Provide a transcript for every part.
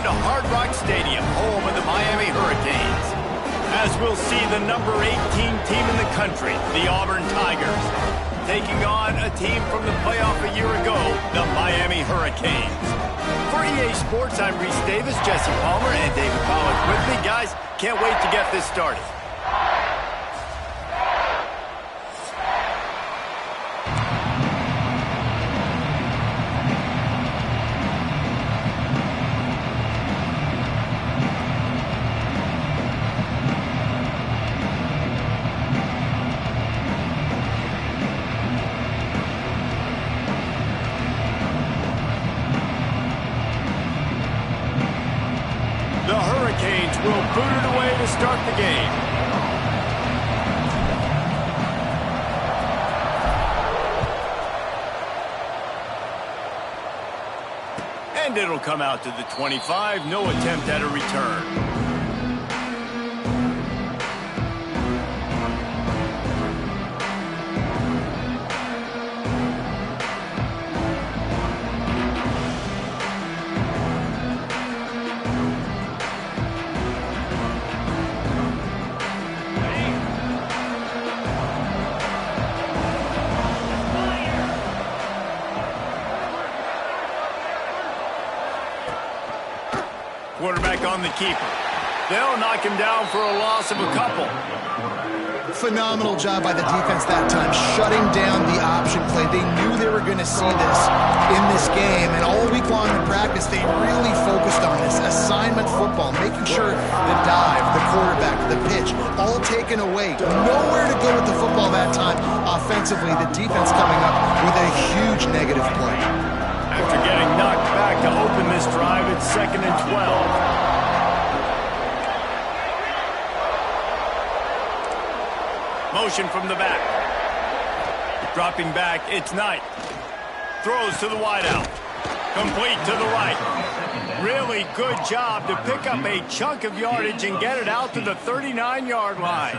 on to Hard Rock Stadium, home of the Miami Hurricanes, as we'll see the number 18 team in the country, the Auburn Tigers, taking on a team from the playoff a year ago, the Miami Hurricanes. For EA Sports, I'm Reese Davis, Jesse Palmer, and David Pollock with me. Guys, can't wait to get this started. The Hurricanes will boot it away to start the game. And it'll come out to the 25. No attempt at a return. Quarterback on the keeper. They'll knock him down for a loss of a couple. Phenomenal job by the defense that time, shutting down the option play. They knew they were going to see this in this game, and all week long in practice, they really focused on this assignment football, making sure the dive, the quarterback, the pitch, all taken away. Nowhere to go with the football that time. Offensively, the defense coming up with a huge negative play. After getting knocked back to open this drive, it's 2nd and 12. Motion from the back. Dropping back, it's Knight. Throws to the wideout. Complete to the right. Really good job to pick up a chunk of yardage and get it out to the 39-yard line.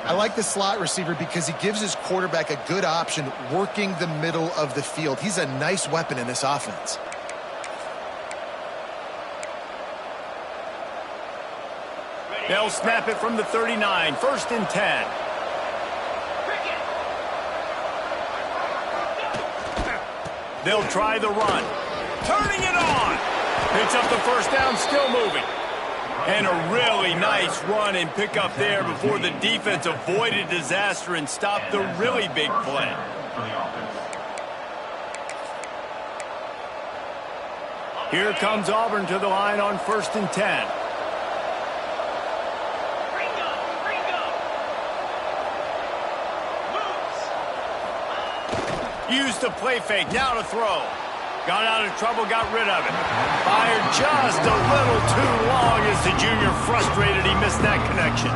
I like the slot receiver because he gives his quarterback a good option working the middle of the field. He's a nice weapon in this offense. They'll snap it from the 39, 1st and 10. They'll try the run. Turning it on. Picks up the first down, still moving. And a really nice run and pick up there before the defense avoided disaster and stopped the really big play. Here comes Auburn to the line on 1st and 10. Used the play fake, now to throw. Got out of trouble, got rid of it. Fired just a little too long as the junior frustrated he missed that connection.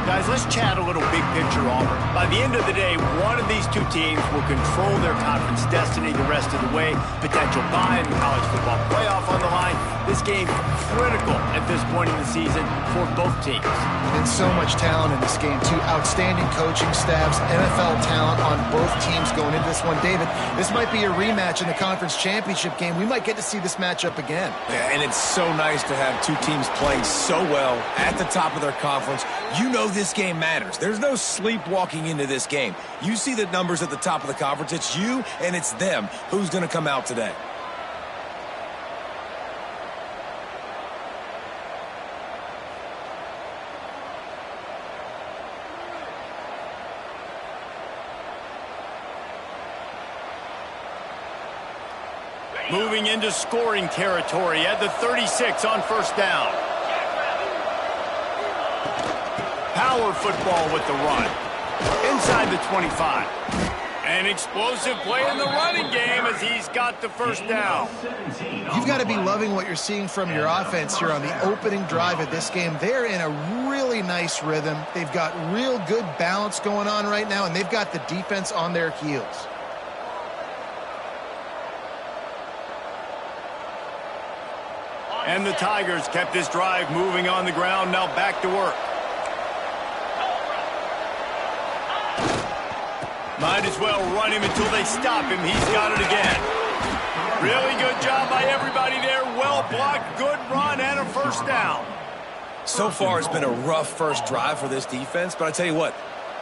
Guys, let's chat a little big picture Auburn. By the end of the day, one of these two teams will control their conference destiny the rest of the way. Potential bye in the college football playoff on the line. This game critical at this point in the season for both teams. And so much talent in this game, too. Outstanding coaching staffs, NFL talent on both teams going into this one. David, this might be a rematch in the conference championship game. We might get to see this matchup again. Yeah, and it's so nice to have two teams playing so well at the top of their conference. You know this game matters. There's no sleepwalking into this game. You see the numbers at the top of the conference. It's you and it's them. Who's going to come out today? Moving into scoring territory at the 36 on 1st down. Power football with the run. Inside the 25. An explosive play in the running game as he's got the 1st down. You've got to be loving what you're seeing from your offense here on the opening drive of this game. They're in a really nice rhythm. They've got real good balance going on right now, and they've got the defense on their heels. And the Tigers kept this drive moving on the ground, now back to work. Might as well run him until they stop him. He's got it again. Really good job by everybody there. Well block, good run, and a first down. So far, it's been a rough first drive for this defense, but I tell you what,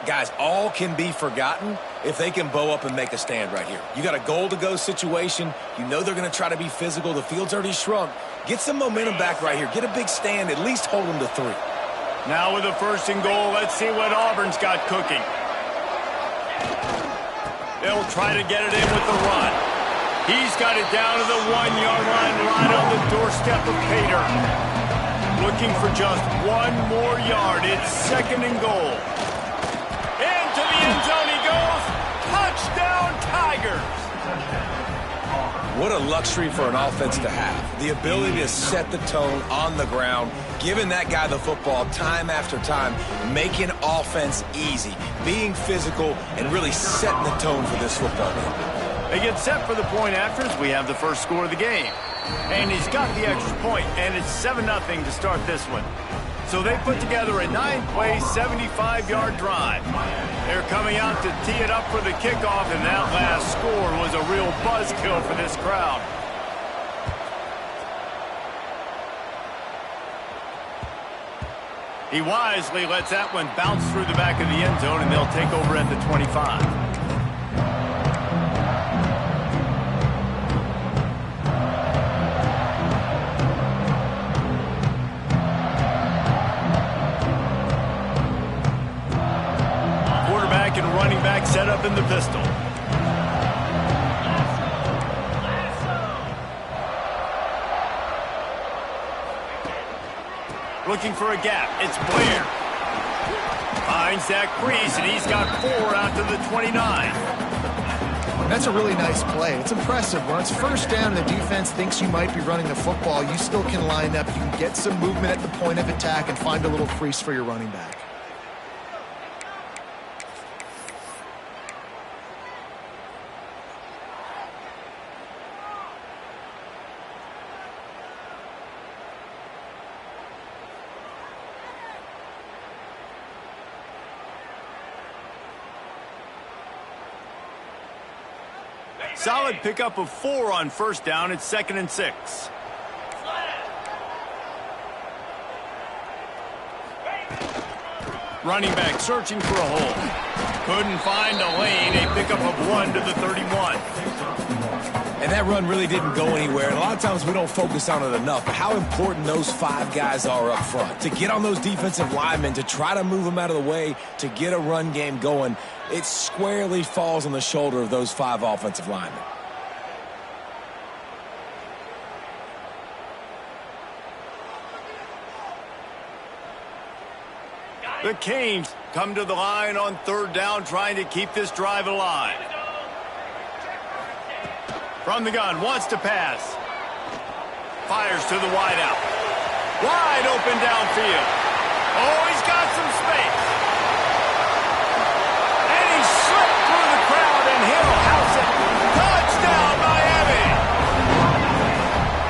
guys, all can be forgotten if they can bow up and make a stand right here. You got a goal-to-go situation. You know they're going to try to be physical. The field's already shrunk. Get some momentum back right here. Get a big stand. At least hold them to 3. Now with a 1st and goal, let's see what Auburn's got cooking. They'll try to get it in with the run. He's got it down to the 1-yard line, right on the doorstep of Pater. Looking for just 1 more yard. It's 2nd and goal. Into the end zone he goes. Touchdown, Tigers. What a luxury for an offense to have. The ability to set the tone on the ground, giving that guy the football time after time, making offense easy, being physical, and really setting the tone for this football game. They get set for the point after as we have the first score of the game. And he's got the extra point, and it's 7-0 to start this one. So they put together a 9-play, 75-yard drive. They're coming out to tee it up for the kickoff, and that last score was a real buzzkill for this crowd. He wisely lets that one bounce through the back of the end zone, and they'll take over at the 25. And running back set up in the pistol. Looking for a gap. It's Blair. Finds that crease, and he's got 4 out to the 29. That's a really nice play. It's impressive. When it's 1st down and the defense thinks you might be running the football, you still can line up. You can get some movement at the point of attack and find a little crease for your running back. Solid pickup of 4 on 1st down. It's 2nd and 6. Running back searching for a hole. Couldn't find a lane. A pickup of 1 to the 31. And that run really didn't go anywhere. And a lot of times we don't focus on it enough. But how important those 5 guys are up front. To get on those defensive linemen, to try to move them out of the way, to get a run game going, it squarely falls on the shoulder of those 5 offensive linemen. The Canes come to the line on 3rd down, trying to keep this drive alive. From the gun, wants to pass. Fires to the wideout. Wide open downfield. Oh, he's got some space. And he slipped through the crowd, and he'll house it. Touchdown, Miami!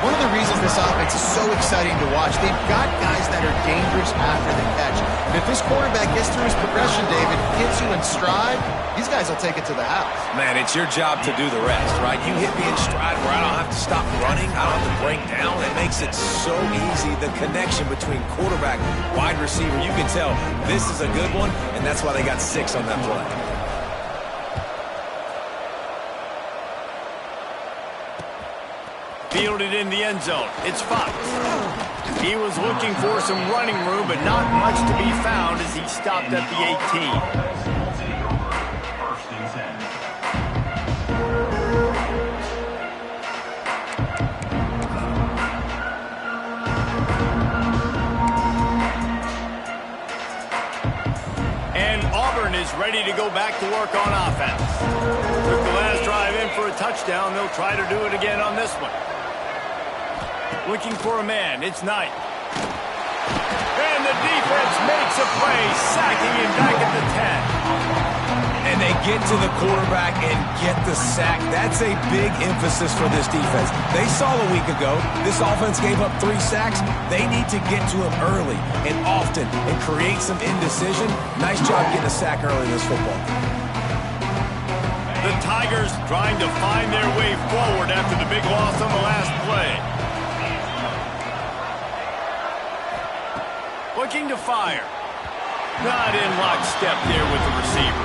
One of the reasons this offense is so exciting to watch, they've got guys that are dangerous after the catch. And if this quarterback gets through his progression, David, hits you in stride, these guys will take it to the house. Man, it's your job to do the rest, right? You hit me in stride where I don't have to stop running. I don't have to break down. It makes it so easy. The connection between quarterback, wide receiver, you can tell this is a good one, and that's why they got 6 on that play. Fielded in the end zone. It's Fox. He was looking for some running room, but not much to be found as he stopped at the 18. And Auburn is ready to go back to work on offense. Took the last drive in for a touchdown. They'll try to do it again on this one. Looking for a man. It's Knight. And the defense makes a play, sacking him back at the 10. And they get to the quarterback and get the sack. That's a big emphasis for this defense. They saw a week ago this offense gave up 3 sacks. They need to get to him early and often and create some indecision. Nice job getting a sack early in this football. The Tigers trying to find their way forward after the big loss on the last play. looking to fire. Not in lockstep there with the receiver.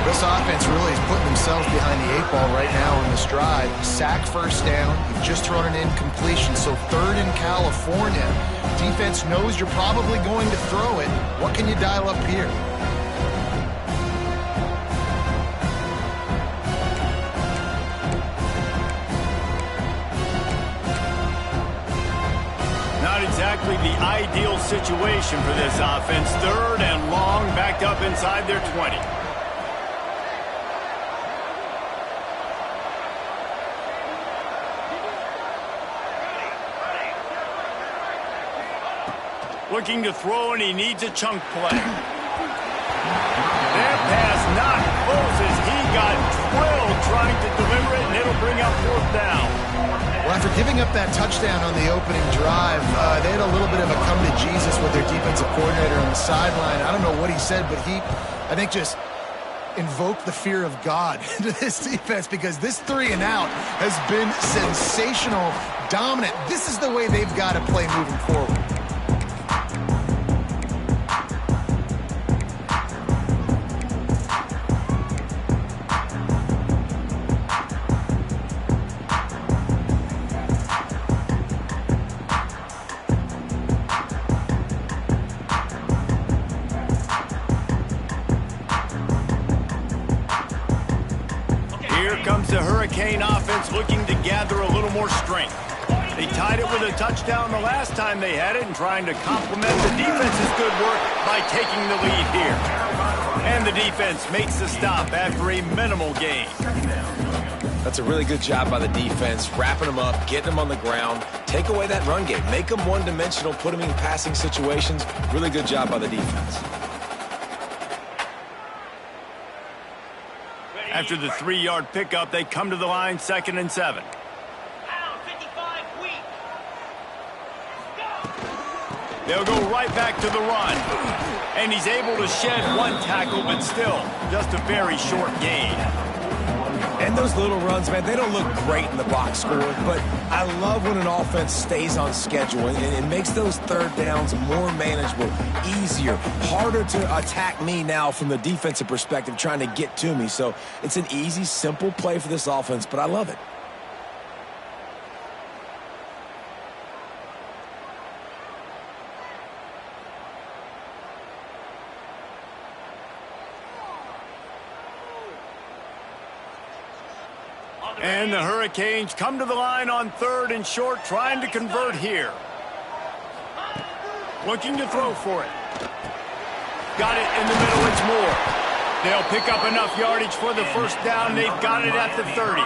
This offense really is putting themselves behind the 8 ball right now on this drive. Sack first down. You've just thrown an incompletion, so 3rd in California. Defense knows you're probably going to throw it. What can you dial up here? Not exactly the ideal situation for this offense. 3rd and long, backed up inside their 20. Looking to throw, and he needs a chunk play. That pass not close as he got drilled trying to deliver it, and it'll bring up 4th down. Well, after giving up that touchdown on the opening drive, they had a little bit of a come to Jesus with their defensive coordinator on the sideline. I don't know what he said, but he, I think, just invoked the fear of God into this defense, because this 3 and out has been sensational, dominant. This is the way they've got to play moving forward. The Hurricane offense looking to gather a little more strength. They tied it with a touchdown the last time they had it, and trying to complement the defense's good work by taking the lead here. And the defense makes the stop after a minimal gain. That's a really good job by the defense, wrapping them up, getting them on the ground, take away that run game, make them one-dimensional, put them in passing situations. Really good job by the defense. After the 3-yard pickup, they come to the line, 2nd and 7. They'll go right back to the run. And he's able to shed 1 tackle, but still, just a very short gain. And those little runs, man, they don't look great in the box score, but I love when an offense stays on schedule and it makes those 3rd downs more manageable, easier, harder to attack me now from the defensive perspective trying to get to me. So it's an easy, simple play for this offense, but I love it. And the Hurricanes come to the line on 3rd and short, trying to convert here. Looking to throw for it. Got it in the middle, it's more. They'll pick up enough yardage for the 1st down. They've got it at the 30.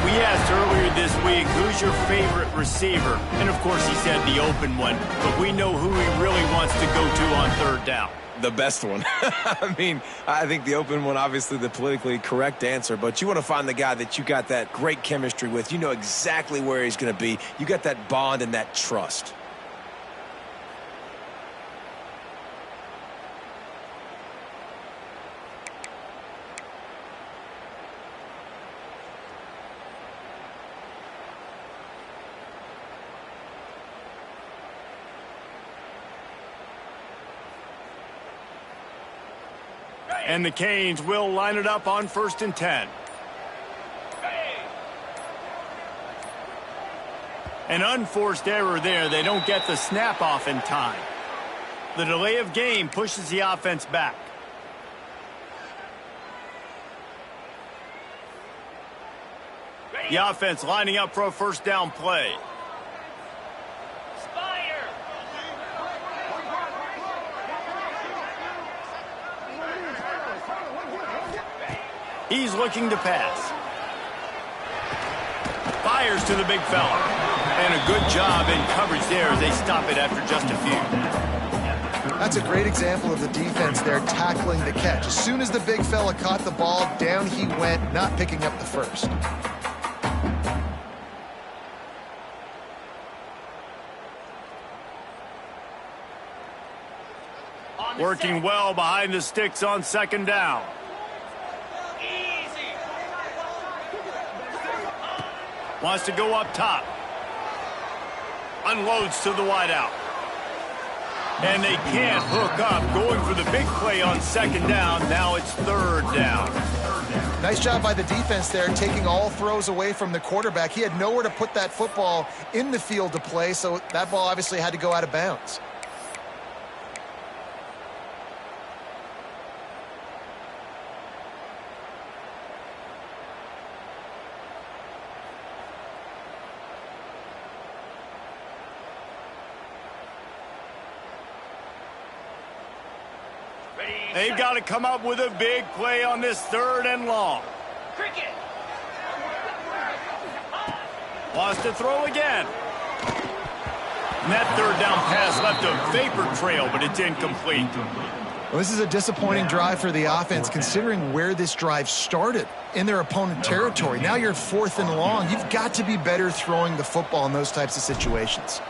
We asked earlier this week, who's your favorite receiver? And, of course, he said the open one. But we know who he really wants to go to on 3rd down. The best one. I mean, I think the open one, obviously the politically correct answer, but you want to find the guy that you got that great chemistry with. You know exactly where he's going to be. You got that bond and that trust. And the Canes will line it up on 1st and 10. An unforced error there. They don't get the snap off in time. The delay of game pushes the offense back. The offense lining up for a 1st down play. He's looking to pass. Fires to the big fella. And a good job in coverage there as they stop it after just a few. That's a great example of the defense there tackling the catch. As soon as the big fella caught the ball, down he went, not picking up the 1st. Working well behind the sticks on 2nd down. Wants to go up top. Unloads to the wideout. And they can't hook up. Going for the big play on second down. Now it's third down. Nice job by the defense there, taking all throws away from the quarterback. He had nowhere to put that football in the field to play, so that ball obviously had to go out of bounds. They've got to come up with a big play on this third and long. Cricket. Lost to throw again. And that third down pass left a vapor trail, but it's incomplete. Well, this is a disappointing drive for the offense, considering where this drive started in their opponent territory. Now you're 4th and long. You've got to be better throwing the football in those types of situations.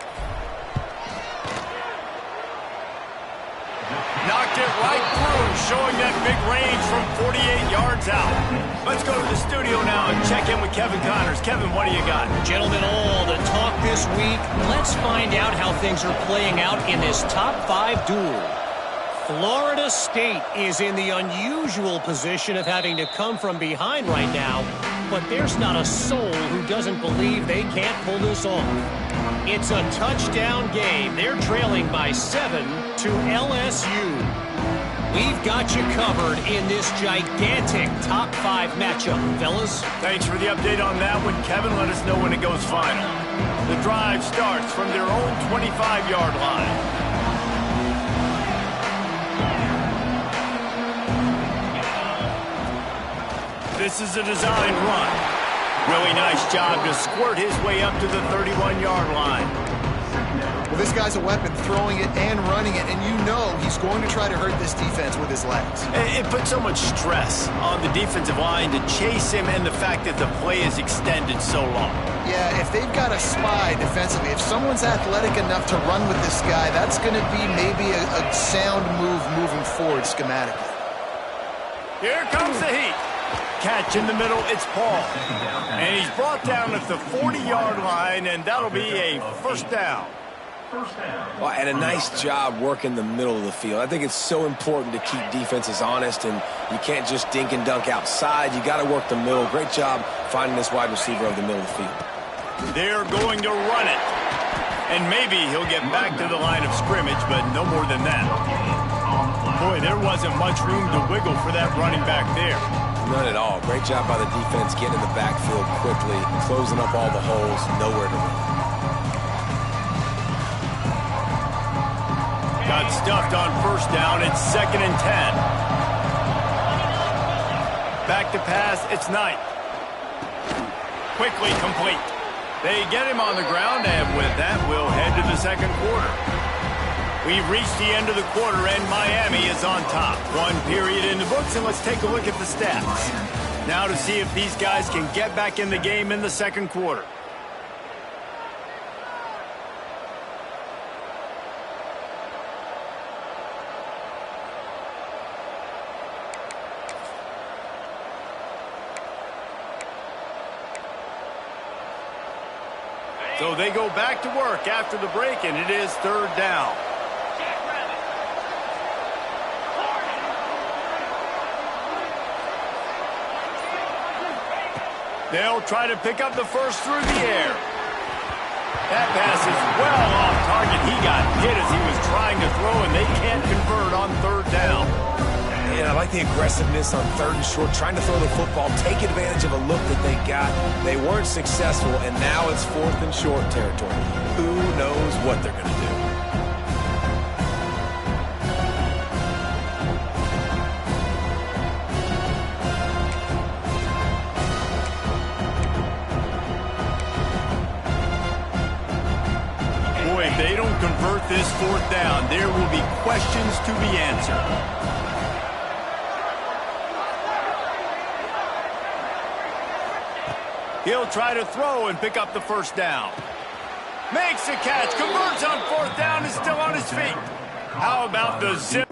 Knocked it right through, showing that big range from 48 yards out. Let's go to the studio now and check in with Kevin Connors. Kevin, what do you got? Gentlemen, all the talk this week. Let's find out how things are playing out in this top 5 duel. Florida State is in the unusual position of having to come from behind right now, but there's not a soul who doesn't believe they can't pull this off. It's a touchdown game. They're trailing by 7 to LSU. We've got you covered in this gigantic top 5 matchup, fellas. Thanks for the update on that one, Kevin. Let us know when it goes final. The drive starts from their own 25-yard line. This is a design run. Really nice job to squirt his way up to the 31-yard line. Well, this guy's a weapon, throwing it and running it, and you know he's going to try to hurt this defense with his legs. It puts so much stress on the defensive line to chase him, and the fact that the play is extended so long. Yeah, if they've got a spy defensively, if someone's athletic enough to run with this guy, that's going to be maybe a sound move moving forward schematically. Here comes the heat. Catch in the middle, it's Paul. And he's brought down at the 40-yard line, and that'll be a first down. Well, and a nice job working the middle of the field. I think it's so important to keep defenses honest, and you can't just dink and dunk outside. You got to work the middle. Great job finding this wide receiver over the middle of the field. They're going to run it. And maybe he'll get back to the line of scrimmage, but no more than that. Boy, there wasn't much room to wiggle for that running back there. None at all. Great job by the defense getting in the backfield quickly, closing up all the holes, nowhere to run. Got stuffed on first down. It's 2nd and 10. Back to pass. It's Knight. Quickly complete. They get him on the ground, and with that, we'll head to the second quarter. We've reached the end of the quarter, and Miami is on top. 1 period in the books, and let's take a look at the stats. Now to see if these guys can get back in the game in the second quarter. So they go back to work after the break, and it is third down. They'll try to pick up the first through the air. That pass is well off target. He got hit as he was trying to throw, and they can't convert on third down. Yeah, I like the aggressiveness on 3rd and short, trying to throw the football, take advantage of a look that they got. They weren't successful, and now it's 4th and short territory. Who knows what they're going to do? Boy, if they don't convert this 4th down, there will be questions to be answered. He'll try to throw and pick up the first down. Makes the catch, converts on 4th down, is still on his feet. How about the zip?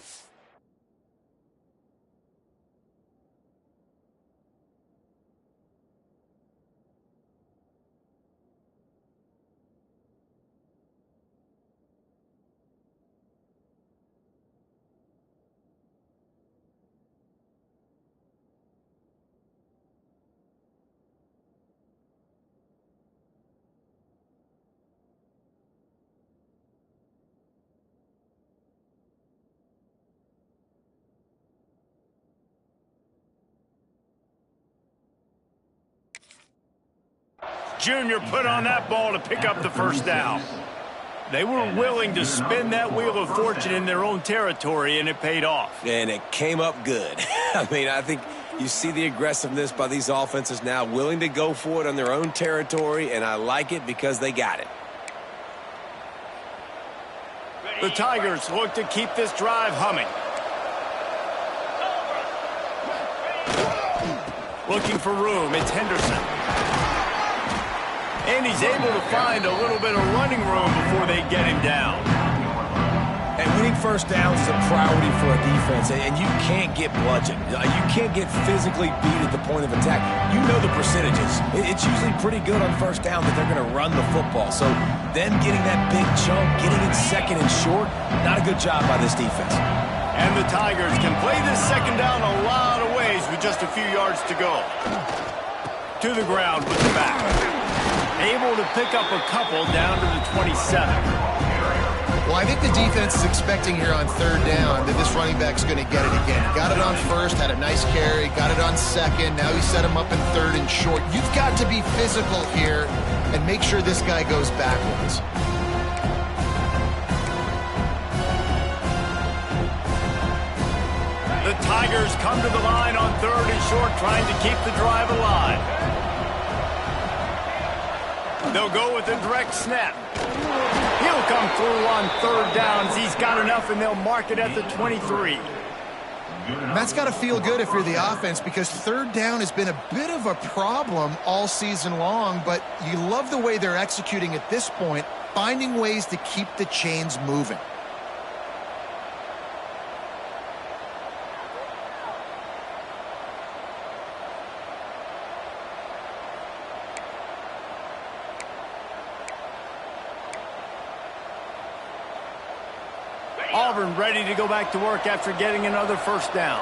Jr. put on that ball to pick up the first down. They were willing to spin that wheel of fortune in their own territory, and it paid off. And it came up good. I mean, I think you see the aggressiveness by these offenses now, willing to go for it on their own territory, and I like it because they got it. The Tigers look to keep this drive humming. Looking for room, it's Henderson. And he's able to find a little bit of running room before they get him down. And winning first down is a priority for a defense, and you can't get bludgeoned. You can't get physically beat at the point of attack. You know the percentages. It's usually pretty good on first down that they're going to run the football. So them getting that big chunk, getting it second and short, not a good job by this defense. And the Tigers can play this second down a lot of ways with just a few yards to go. To the ground with the back. Able to pick up a couple down to the 27. Well, I think the defense is expecting here on third down that this running back's going to get it again. Got it on first, had a nice carry, got it on second. Now he set him up in third and short. You've got to be physical here and make sure this guy goes backwards. The Tigers come to the line on third and short, trying to keep the drive alive. They'll go with a direct snap. He'll come through on third downs. He's got enough, and they'll mark it at the 23. That's got to feel good if you're the offense, because third down has been a bit of a problem all season long, but you love the way they're executing at this point, finding ways to keep the chains moving. Auburn ready to go back to work after getting another first down.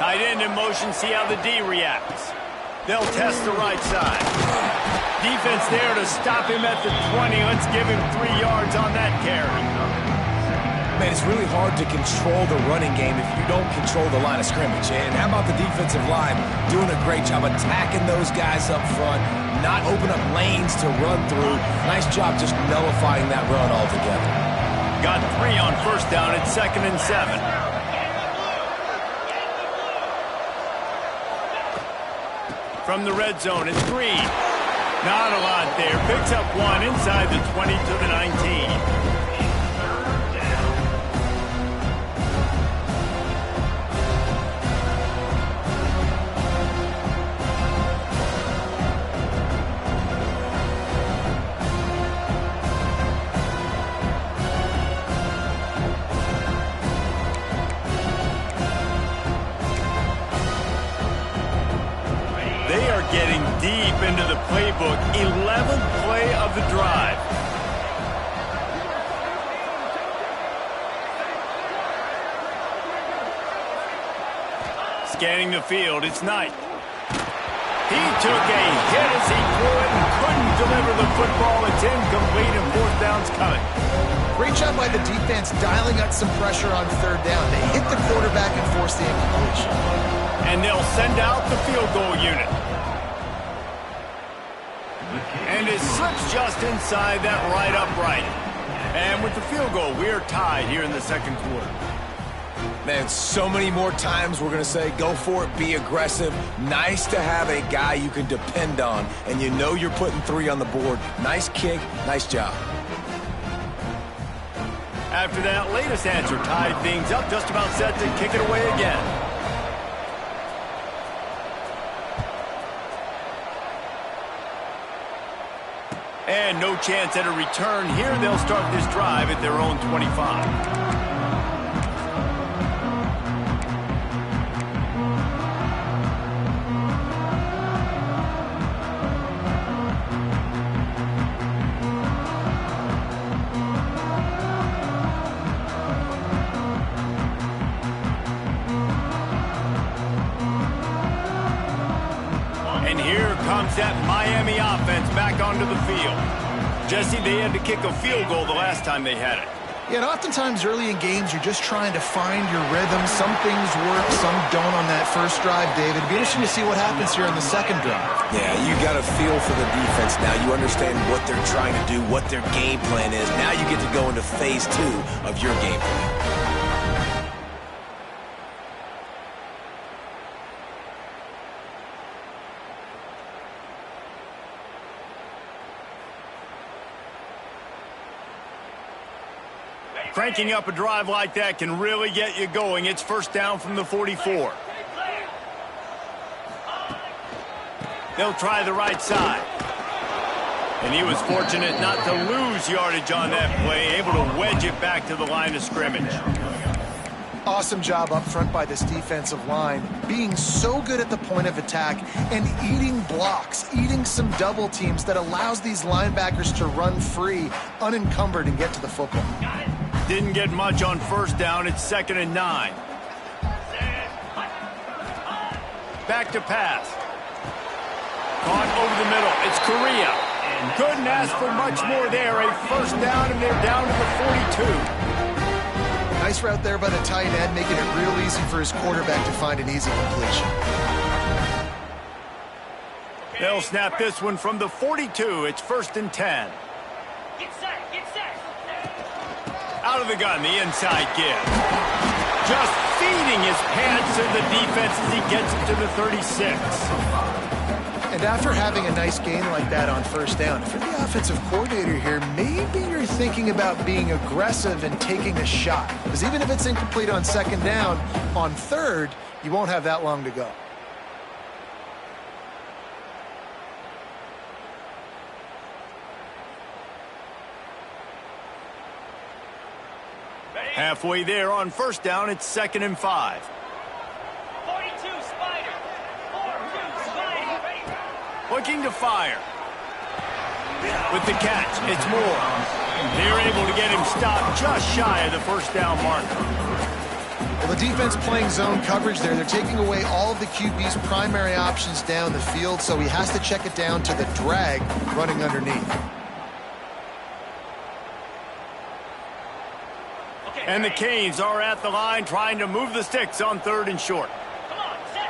Tight end in motion, see how the D reacts. They'll test the right side. Defense there to stop him at the 20. Let's give him 3 yards on that carry. Man, it's really hard to control the running game if you don't control the line of scrimmage. And how about the defensive line doing a great job attacking those guys up front, not open up lanes to run through. Nice job just nullifying that run altogether. Got 3 on first down at 2nd and 7. From the red zone, it's Green. Not a lot there. Picks up 1 inside the 20 to the 19. Getting deep into the playbook. 11th play of the drive. Scanning the field, it's Knight. He took a hit as he threw it and couldn't deliver the football. It's incomplete and 4th down's coming. Great job by the defense dialing up some pressure on third down. They hit the quarterback and forced the incompletion. And they'll send out the field goal unit. And it slips just inside that right upright. And with the field goal, we are tied here in the second quarter. Man, so many more times we're going to say, go for it, be aggressive. Nice to have a guy you can depend on, and you know you're putting 3 on the board. Nice kick, nice job. After that latest answer, tied things up, just about set to kick it away again. And no chance at a return here. They'll start this drive at their own 25. And here comes that Miami offense back onto the field. Jesse, they had to kick a field goal the last time they had it. Yeah, and oftentimes early in games, you're just trying to find your rhythm. Some things work, some don't on that first drive, David. It'd be interesting to see what happens here on the second drive. Yeah, you got a feel for the defense now. You understand what they're trying to do, what their game plan is. Now you get to go into phase 2 of your game plan. Cranking up a drive like that can really get you going. It's first down from the 44. They'll try the right side. And he was fortunate not to lose yardage on that play, able to wedge it back to the line of scrimmage. Awesome job up front by this defensive line, being so good at the point of attack and eating blocks, eating some double teams that allows these linebackers to run free, unencumbered, and get to the football. Didn't get much on first down. It's 2nd and 9. Back to pass. Caught over the middle. It's Correa. Couldn't ask for much more there. A first down, and they're down to the 42. Nice route there by the tight end, making it real easy for his quarterback to find an easy completion. They'll snap this one from the 42. It's 1st and 10. Get set. Out of the gun, the inside give. Just feeding his pants to the defense as he gets it to the 36. And after having a nice gain like that on first down, if you're the offensive coordinator here, maybe you're thinking about being aggressive and taking a shot. Because even if it's incomplete on second down, on third, you won't have that long to go. Halfway there on first down, it's 2nd and 5. 42, Spider. 4-2, Spider. Looking to fire. With the catch, it's Moore. They're able to get him stopped just shy of the first down marker. Well, the defense playing zone coverage there. They're taking away all of the QB's primary options down the field, so he has to check it down to the drag running underneath. And the Canes are at the line trying to move the sticks on 3rd and short. Come on, set.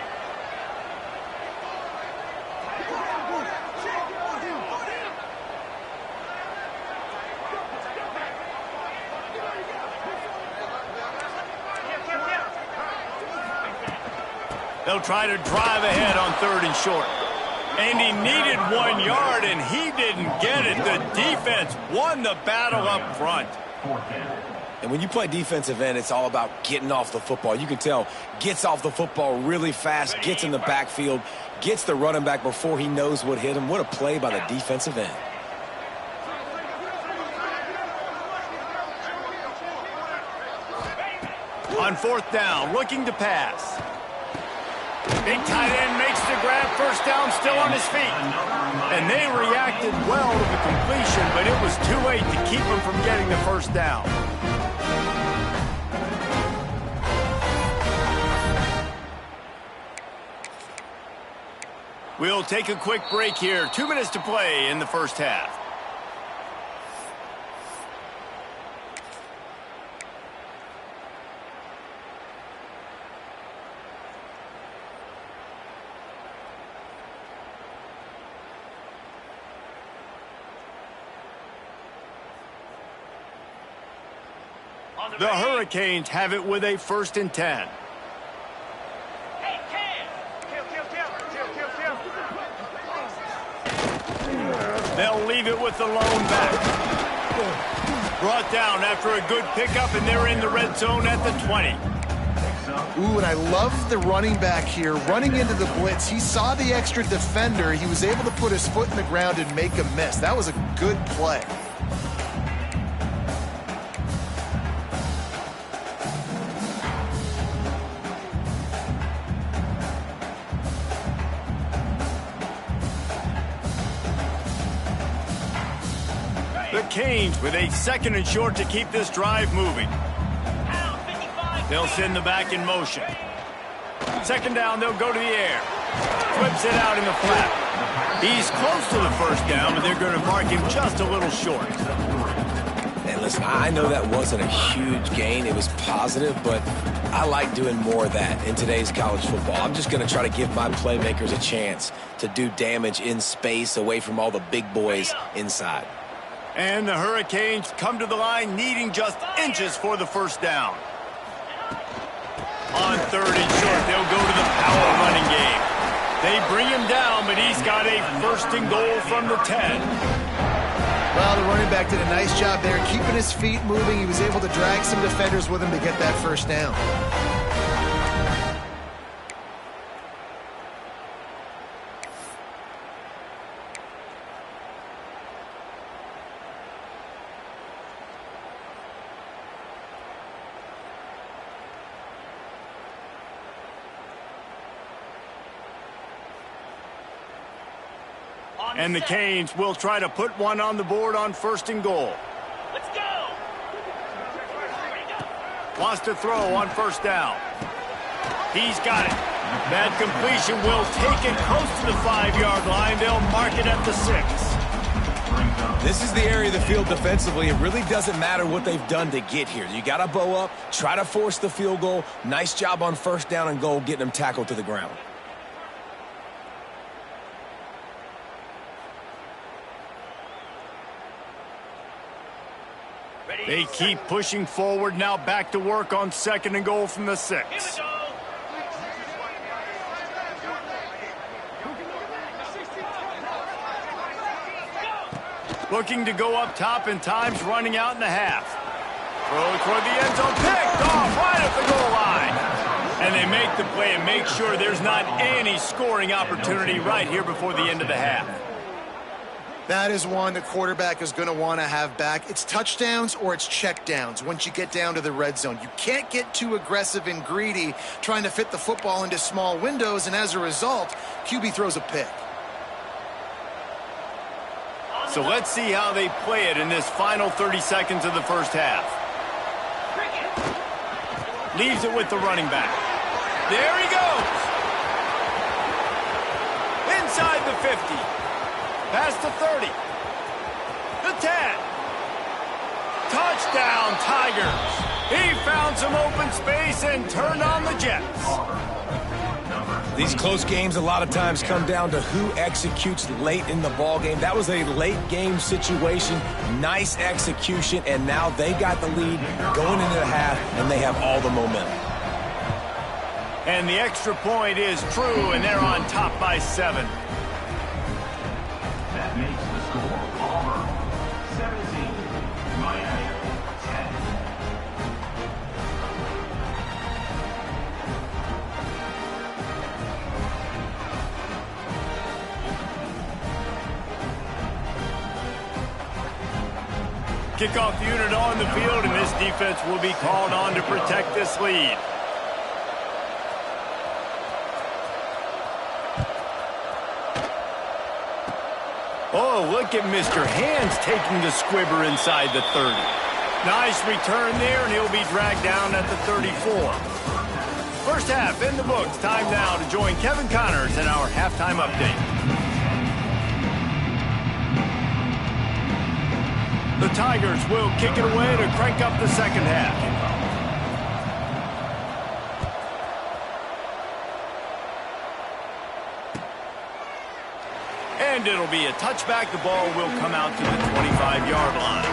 They'll try to drive ahead on 3rd and short. And he needed 1 yard, and he didn't get it. The defense won the battle up front. And when you play defensive end, it's all about getting off the football. You can tell, gets off the football really fast, gets in the backfield, gets the running back before he knows what hit him. What a play by the defensive end. On 4th down, looking to pass. Big tight end makes the grab, first down, still on his feet. And they reacted well to the completion, but it was too late to keep him from getting the first down. We'll take a quick break here. 2 minutes to play in the first half. The Hurricanes have it with a 1st and 10. Hey, Cam. They'll leave it with the lone back. Brought down after a good pickup, and they're in the red zone at the 20. Ooh, and I love the running back here. Running into the blitz, he saw the extra defender. He was able to put his foot in the ground and make a miss. That was a good play. The Canes with a 2nd and short to keep this drive moving. They'll send the back in motion. 2nd down, they'll go to the air. Flips it out in the flat. He's close to the first down, but they're going to mark him just a little short. And listen, I know that wasn't a huge gain. It was positive, but I like doing more of that in today's college football. I'm just going to try to give my playmakers a chance to do damage in space away from all the big boys inside. And the Hurricanes come to the line needing just inches for the first down. On 3rd and short, they'll go to the power running game. They bring him down, but he's got a 1st and goal from the 10. Well, the running back did a nice job there, keeping his feet moving. He was able to drag some defenders with him to get that first down. And the Canes will try to put one on the board on 1st and goal. Let's go. Wants to throw on 1st down. He's got it. That completion will take it close to the 5-yard line. They'll mark it at the 6. This is the area of the field defensively. It really doesn't matter what they've done to get here. You got to bow up, try to force the field goal. Nice job on 1st down and goal, getting them tackled to the ground. They keep pushing forward, now back to work on 2nd and goal from the 6. Here we go. Looking to go up top, and time's running out in the half. Throw toward the end zone, picked off right at the goal line. And they make the play and make sure there's not any scoring opportunity right here before the end of the half. That is one the quarterback is going to want to have back. It's touchdowns or it's checkdowns once you get down to the red zone. You can't get too aggressive and greedy trying to fit the football into small windows, and as a result, QB throws a pick. So let's see how they play it in this final 30 seconds of the first half. Leaves it with the running back. There he goes. Inside the 50. Past the 30. The 10. Touchdown, Tigers. He found some open space and turned on the Jets. These close games a lot of times come down to who executes late in the ball game. That was a late game situation. Nice execution, and now they got the lead going into the half, and they have all the momentum. And the extra point is true, and they're on top by 7. That makes the score Auburn 17, Miami 10. Kickoff unit on the field, and this defense will be called on to protect this lead. Oh, look at Mr. Hands taking the squibber inside the 30. Nice return there, and he'll be dragged down at the 34. First half in the books. Time now to join Kevin Connors in our halftime update. The Tigers will kick it away to crank up the second half. And it'll be a touchback. The ball will come out to the 25-yard line.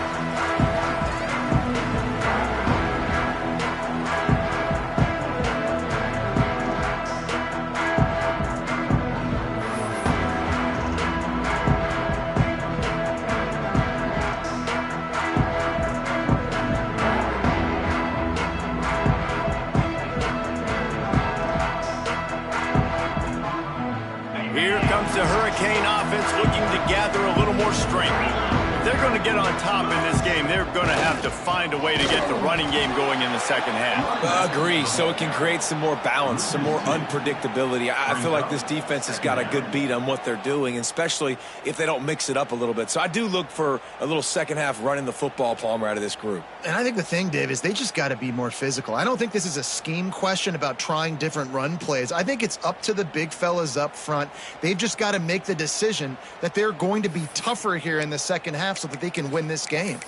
Here comes the Hurricane offense looking to gather a little more strength. If they're going to get on top in this game, they're going to have to find a way to get the running game going in the second half. Agree, so it can create some more balance, some more unpredictability. I feel like this defense has got a good beat on what they're doing, especially if they don't mix it up a little bit. So I do look for a little second half running the football, Palmer, out of this group. And I think the thing, Dave, is they just got to be more physical. I don't think this is a scheme question about trying different run plays. I think it's up to the big fellas up front. They've just got to make the decision that they're going to be tougher here in the second half so that they can win this game.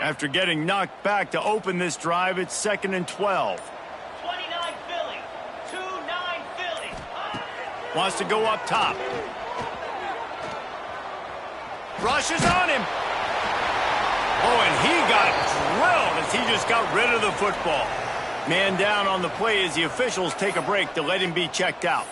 After getting knocked back to open this drive, it's 2nd and 12. 29 Philly. 2-9 Philly. Wants to go up top. Rushes on him. Oh, and he got drilled as he just got rid of the football. Man down on the play as the officials take a break to let him be checked out.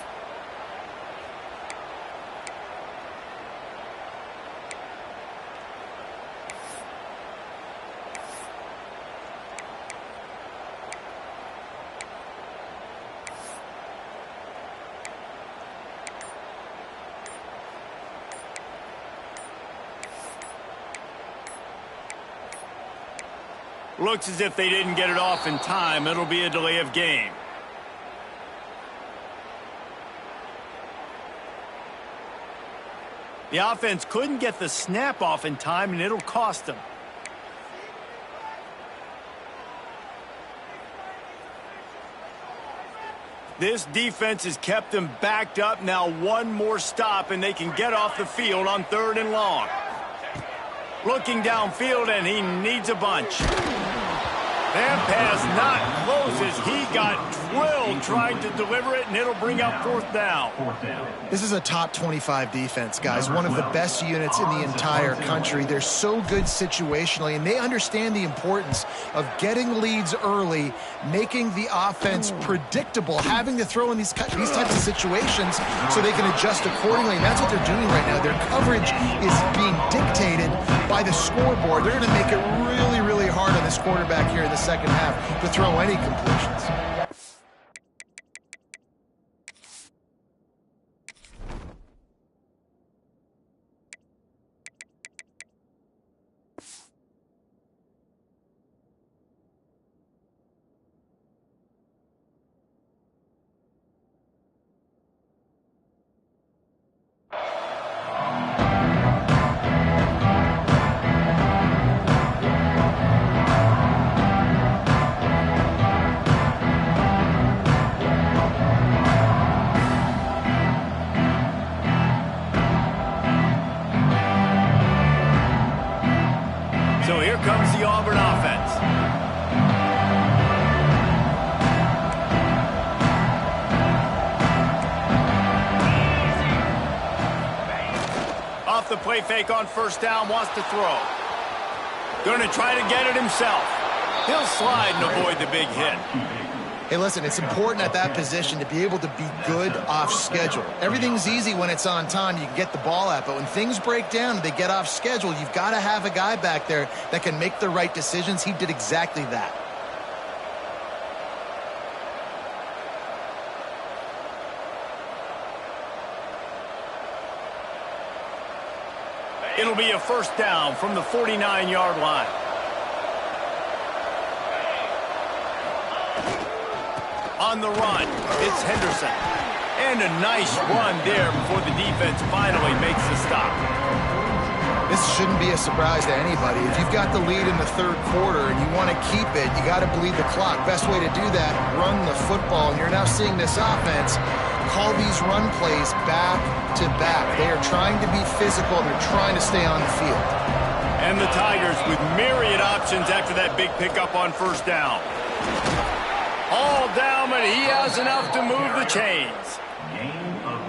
Looks as if they didn't get it off in time. It'll be a delay of game. The offense couldn't get the snap off in time, and it'll cost them. This defense has kept them backed up. Now one more stop, and they can get off the field on 3rd and long. Looking downfield, and he needs a bunch. That pass not close as he got drilled trying to deliver it, and it'll bring up 4th down. This is a top 25 defense, guys. One of the best units in the entire country. They're so good situationally, and they understand the importance of getting leads early, making the offense predictable, having to throw in these types of situations so they can adjust accordingly. And that's what they're doing right now. Their coverage is being dictated by the scoreboard. They're going to make it really, really hard on this quarterback here in the second half to throw any completions. So here comes the Auburn offense. Off the play fake on 1st down, wants to throw. Going to try to get it himself. He'll slide and avoid the big hit. Hey, listen, it's important at that position to be able to be good off schedule. Everything's easy when it's on time. You can get the ball out. But when things break down and they get off schedule, you've got to have a guy back there that can make the right decisions. He did exactly that. It'll be a 1st down from the 49-yard line. On the run, it's Henderson. And a nice run there before the defense finally makes the stop. This shouldn't be a surprise to anybody. If you've got the lead in the 3rd quarter and you want to keep it, you got to bleed the clock. Best way to do that, run the football. And you're now seeing this offense call these run plays back to back. They are trying to be physical, and they're trying to stay on the field. And the Tigers with myriad options after that big pickup on 1st down. All down, but he has enough to move the chains.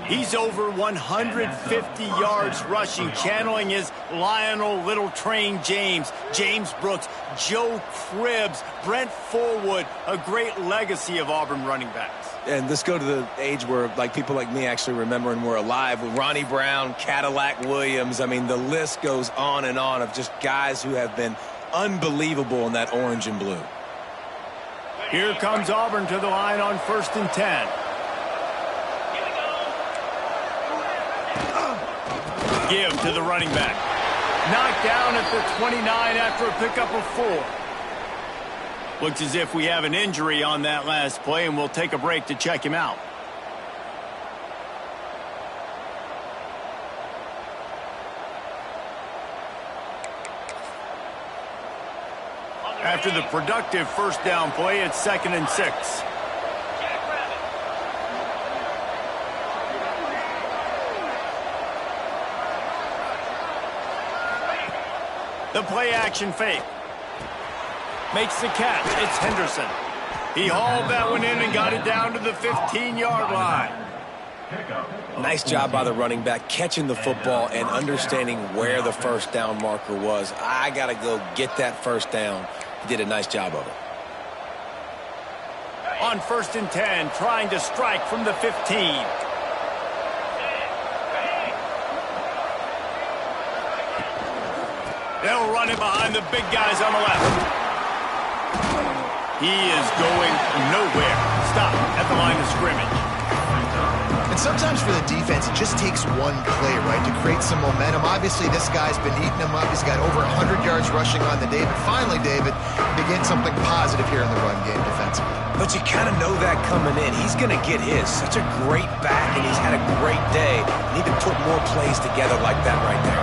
He's over 150 yards rushing, channeling his Lionel Little Train James, James Brooks, Joe Cribbs, Brent Forwood, a great legacy of Auburn running backs. And let's go to the age where people like me actually remember and were alive with Ronnie Brown, Cadillac Williams. I mean, the list goes on and on of just guys who have been unbelievable in that orange and blue. Here comes Auburn to the line on 1st and 10. Give to the running back. Knocked down at the 29 after a pickup of 4. Looks as if we have an injury on that last play, and we'll take a break to check him out. After the productive 1st down play, it's 2nd and 6. The play action fake. Makes the catch. It's Henderson. He hauled that one in and got it down to the 15-yard line. Nice job by the running back catching the football and understanding where the first down marker was. I got to go get that first down. He did a nice job of it. On 1st and 10, trying to strike from the 15. They'll run it behind the big guys on the left. He is going nowhere. Stop at the line of scrimmage. And sometimes for the defense, it just takes one play, right, to create some momentum. Obviously, this guy's been eating him up. He's got over 100 yards rushing on the day. But finally, David, begin something positive here in the run game defensively. But you kind of know that coming in. He's going to get his. Such a great back, and he's had a great day. Need to put more plays together like that right there.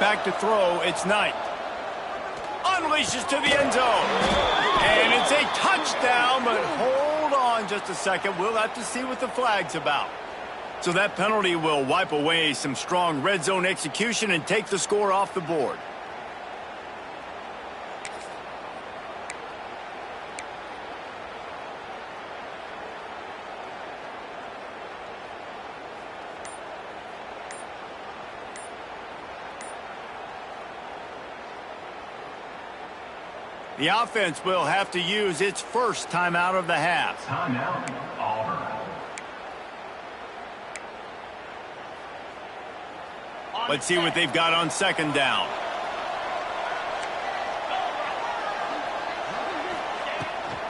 Back to throw, it's Knight. Unleashes to the end zone. And it's a touchdown, but hold on just a second. We'll have to see what the flag's about. So that penalty will wipe away some strong red zone execution and take the score off the board. The offense will have to use its first timeout of the half. Timeout, Auburn. Let's see what they've got on 2nd down.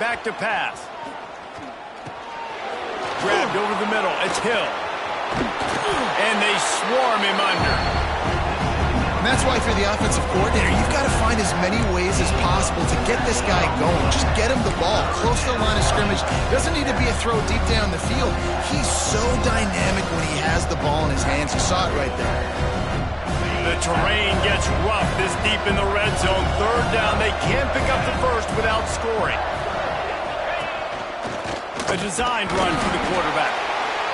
Back to pass. Grabbed over the middle. It's Hill. And they swarm him under. And that's why, if you're the offensive coordinator, you've got to find as many ways as possible to get this guy going. Just get him the ball close to the line of scrimmage. Doesn't need to be a throw deep down the field. He's so dynamic when he has the ball in his hands. You saw it right there. The terrain gets rough this deep in the red zone. 3rd down. They can't pick up the first without scoring. A designed run for the quarterback.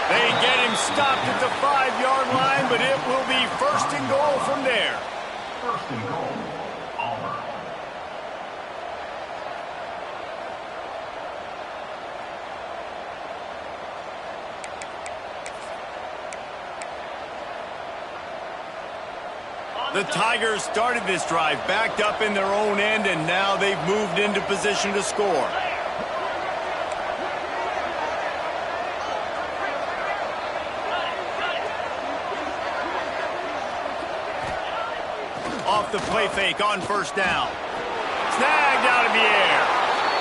They get him stopped at the 5-yard line, but it will be 1st and goal from there. 1st and goal, Auburn. The Tigers started this drive backed up in their own end, and now they've moved into position to score. Off the play fake on 1st down. Snagged out of the air.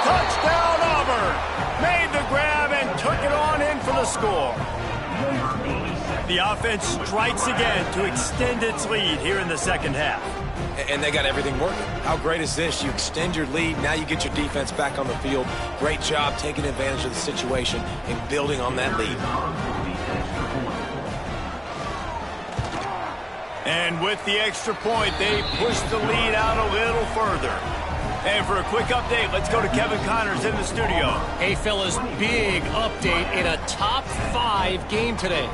Touchdown, Auburn. Made the grab and took it on in for the score. The offense strikes again to extend its lead here in the 2nd half. And they got everything working. How great is this? You extend your lead. Now you get your defense back on the field. Great job taking advantage of the situation and building on that lead. And with the extra point, they push the lead out a little further. And for a quick update, let's go to Kevin Connors in the studio. Hey, fellas, big update in a top 5 game today.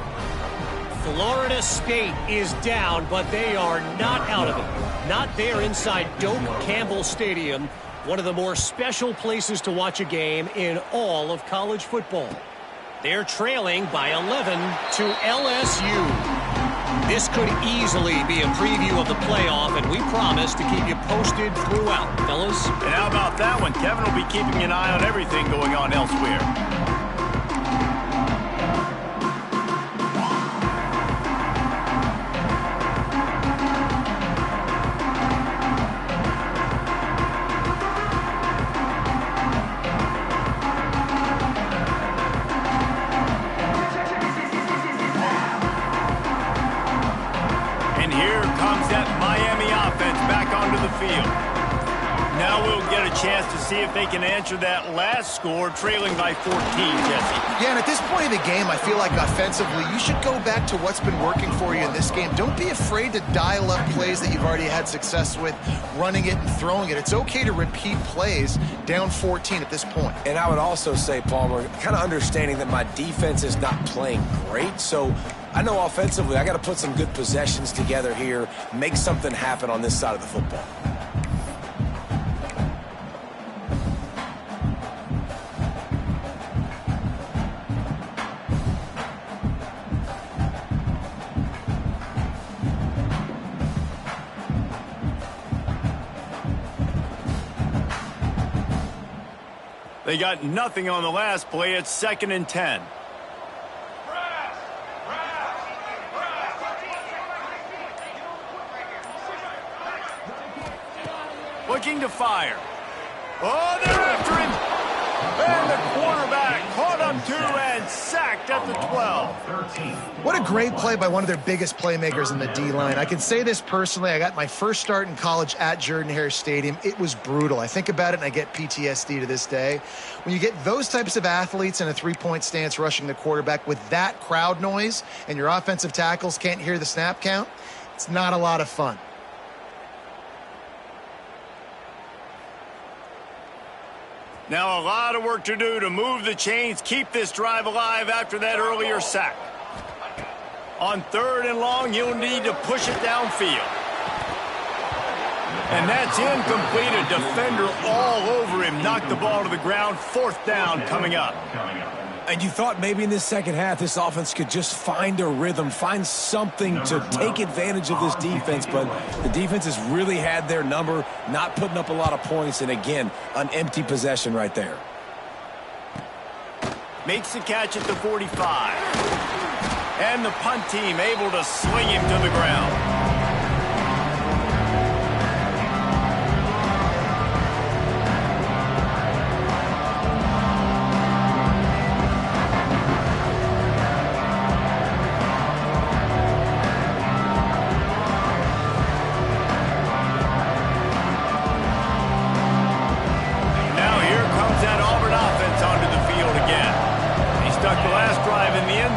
Florida State is down, but they are not out of it. Not there inside Doak Campbell Stadium, one of the more special places to watch a game in all of college football. They're trailing by 11 to LSU. This could easily be a preview of the playoff, and we promise to keep you posted throughout, fellas. And how about that one? Kevin will be keeping an eye on everything going on elsewhere. chance to see if they can answer that last score, trailing by 14, Jesse. Yeah, and at this point of the game, I feel like offensively, you should go back to what's been working for you in this game. Don't be afraid to dial up plays that you've already had success with, running it and throwing it. It's okay to repeat plays down 14 at this point. And I would also say, Palmer, kind of understanding that my defense is not playing great, so I know offensively I got to put some good possessions together here, make something happen on this side of the football. They got nothing on the last play. It's 2nd and 10. Looking to fire. Oh, they're after him. And the quarterback caught up to and sacked at the 12. What a great play by one of their biggest playmakers in the D-line. I can say this personally. I got my first start in college at Jordan-Hare Stadium. It was brutal. I think about it and I get PTSD to this day. When you get those types of athletes in a three-point stance rushing the quarterback with that crowd noise and your offensive tackles can't hear the snap count, it's not a lot of fun. Now a lot of work to do to move the chains, keep this drive alive after that earlier sack. On 3rd and long, you'll need to push it downfield. And that's incomplete. A defender all over him. Knocked the ball to the ground. 4th down coming up. And you thought maybe in this second half this offense could just find a rhythm, find something to take advantage of this defense, but the defense has really had their number, not putting up a lot of points, and again, an empty possession right there. Makes the catch at the 45. And the punt team able to sling him to the ground.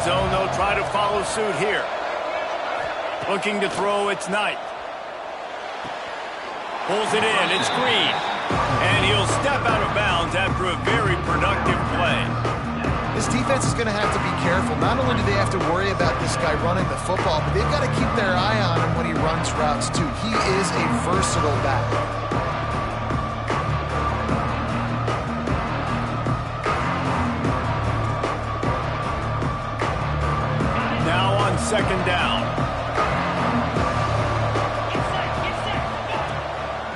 Zone, they'll try to follow suit here. Looking to throw, it's Knight. Pulls it in, it's Green. And he'll step out of bounds after a very productive play. This defense is going to have to be careful. Not only do they have to worry about this guy running the football, but they've got to keep their eye on him when he runs routes too. He is a versatile back. Second down.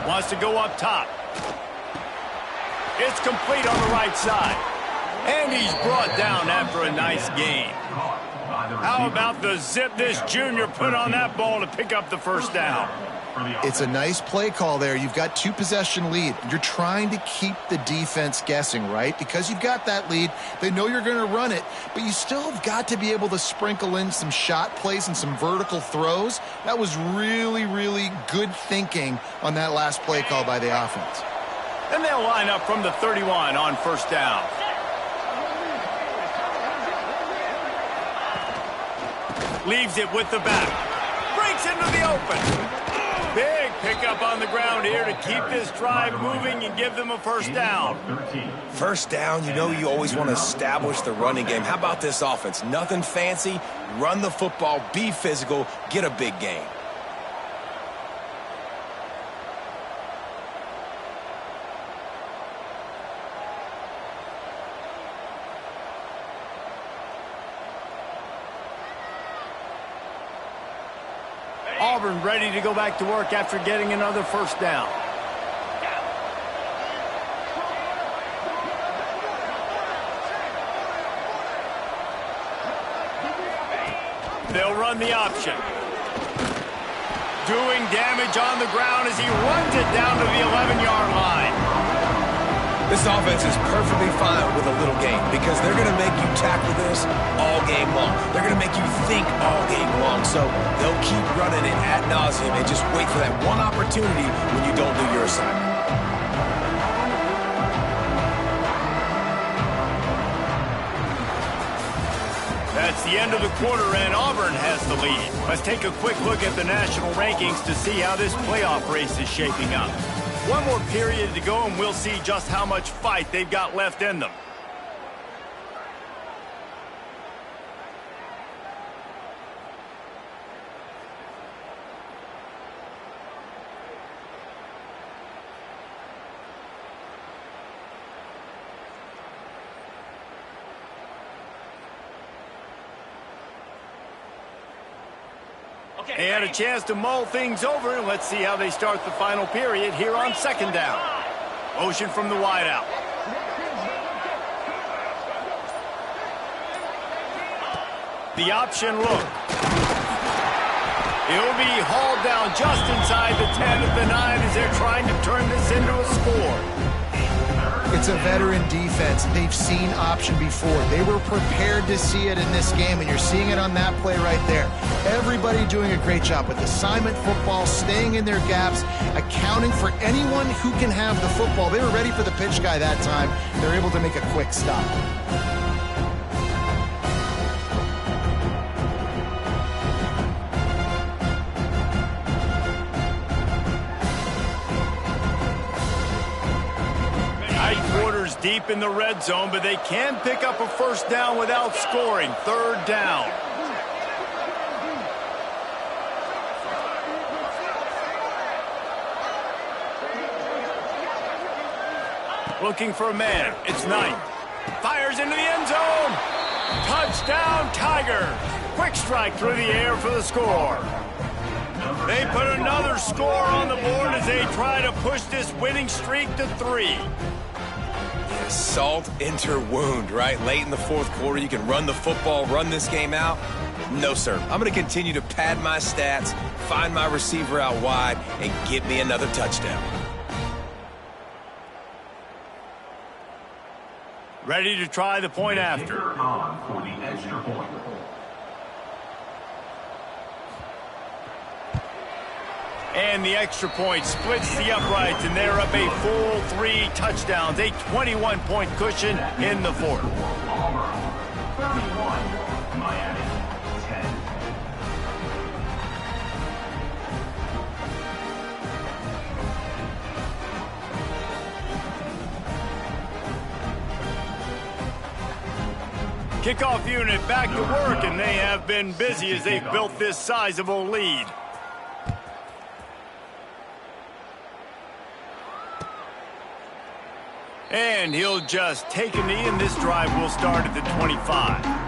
Wants to go up top. It's complete on the right side. And he's brought down after a nice gain. How about the zip this junior put on that ball to pick up the 1st down? It's a nice play call there. You've got 2-possession lead. You're trying to keep the defense guessing, right? Because you've got that lead. They know you're going to run it, but you still have got to be able to sprinkle in some shot plays and some vertical throws. That was really, really good thinking on that last play call by the offense. And they'll line up from the 31 on 1st down. Leaves it with the back. Breaks into the open. Big pickup on the ground here to keep this drive moving and give them a 1st down. 1st down, you know you always want to establish the running game. How about this offense? Nothing fancy. Run the football, be physical, get a big gain. Auburn ready to go back to work after getting another 1st down. They'll run the option. Doing damage on the ground as he runs it down to the 11-yard line. This offense is perfectly fine with a little game because they're going to make you tackle this all game long. They're going to make you think all game long. So they'll keep running it ad nauseum and just wait for that one opportunity when you don't do your assignment. It's the end of the quarter, and Auburn has the lead. Let's take a quick look at the national rankings to see how this playoff race is shaping up. One more period to go, and we'll see just how much fight they've got left in them. They had a chance to mull things over, and let's see how they start the final period here on second down. Motion from the wideout. The option look. He'll be hauled down just inside the 10 at the 9 as they're trying to turn this into a score. It's a veteran defense. They've seen option before. They were prepared to see it in this game, and you're seeing it on that play right there. Everybody doing a great job with assignment football, staying in their gaps, accounting for anyone who can have the football. They were ready for the pitch guy that time. They're able to make a quick stop. Deep in the red zone, but they can pick up a first down without scoring. Third down. Looking for a man. It's Knight. Fires into the end zone. Touchdown, Tiger. Quick strike through the air for the score. They put another score on the board as they try to push this winning streak to 3. Salt into wound, right? Late in the fourth quarter, you can run the football, run this game out. No, sir. I'm going to continue to pad my stats, find my receiver out wide, and get me another touchdown. Ready to try the point after. On for the extra point. And the extra point splits the uprights, and they're up a full 3 touchdowns, a 21-point cushion in the fourth. Auburn, 31, Miami, 10. Kickoff unit back to work, and they have been busy as they've built this sizable lead. And he'll just take a knee, and this drive will start at the 25.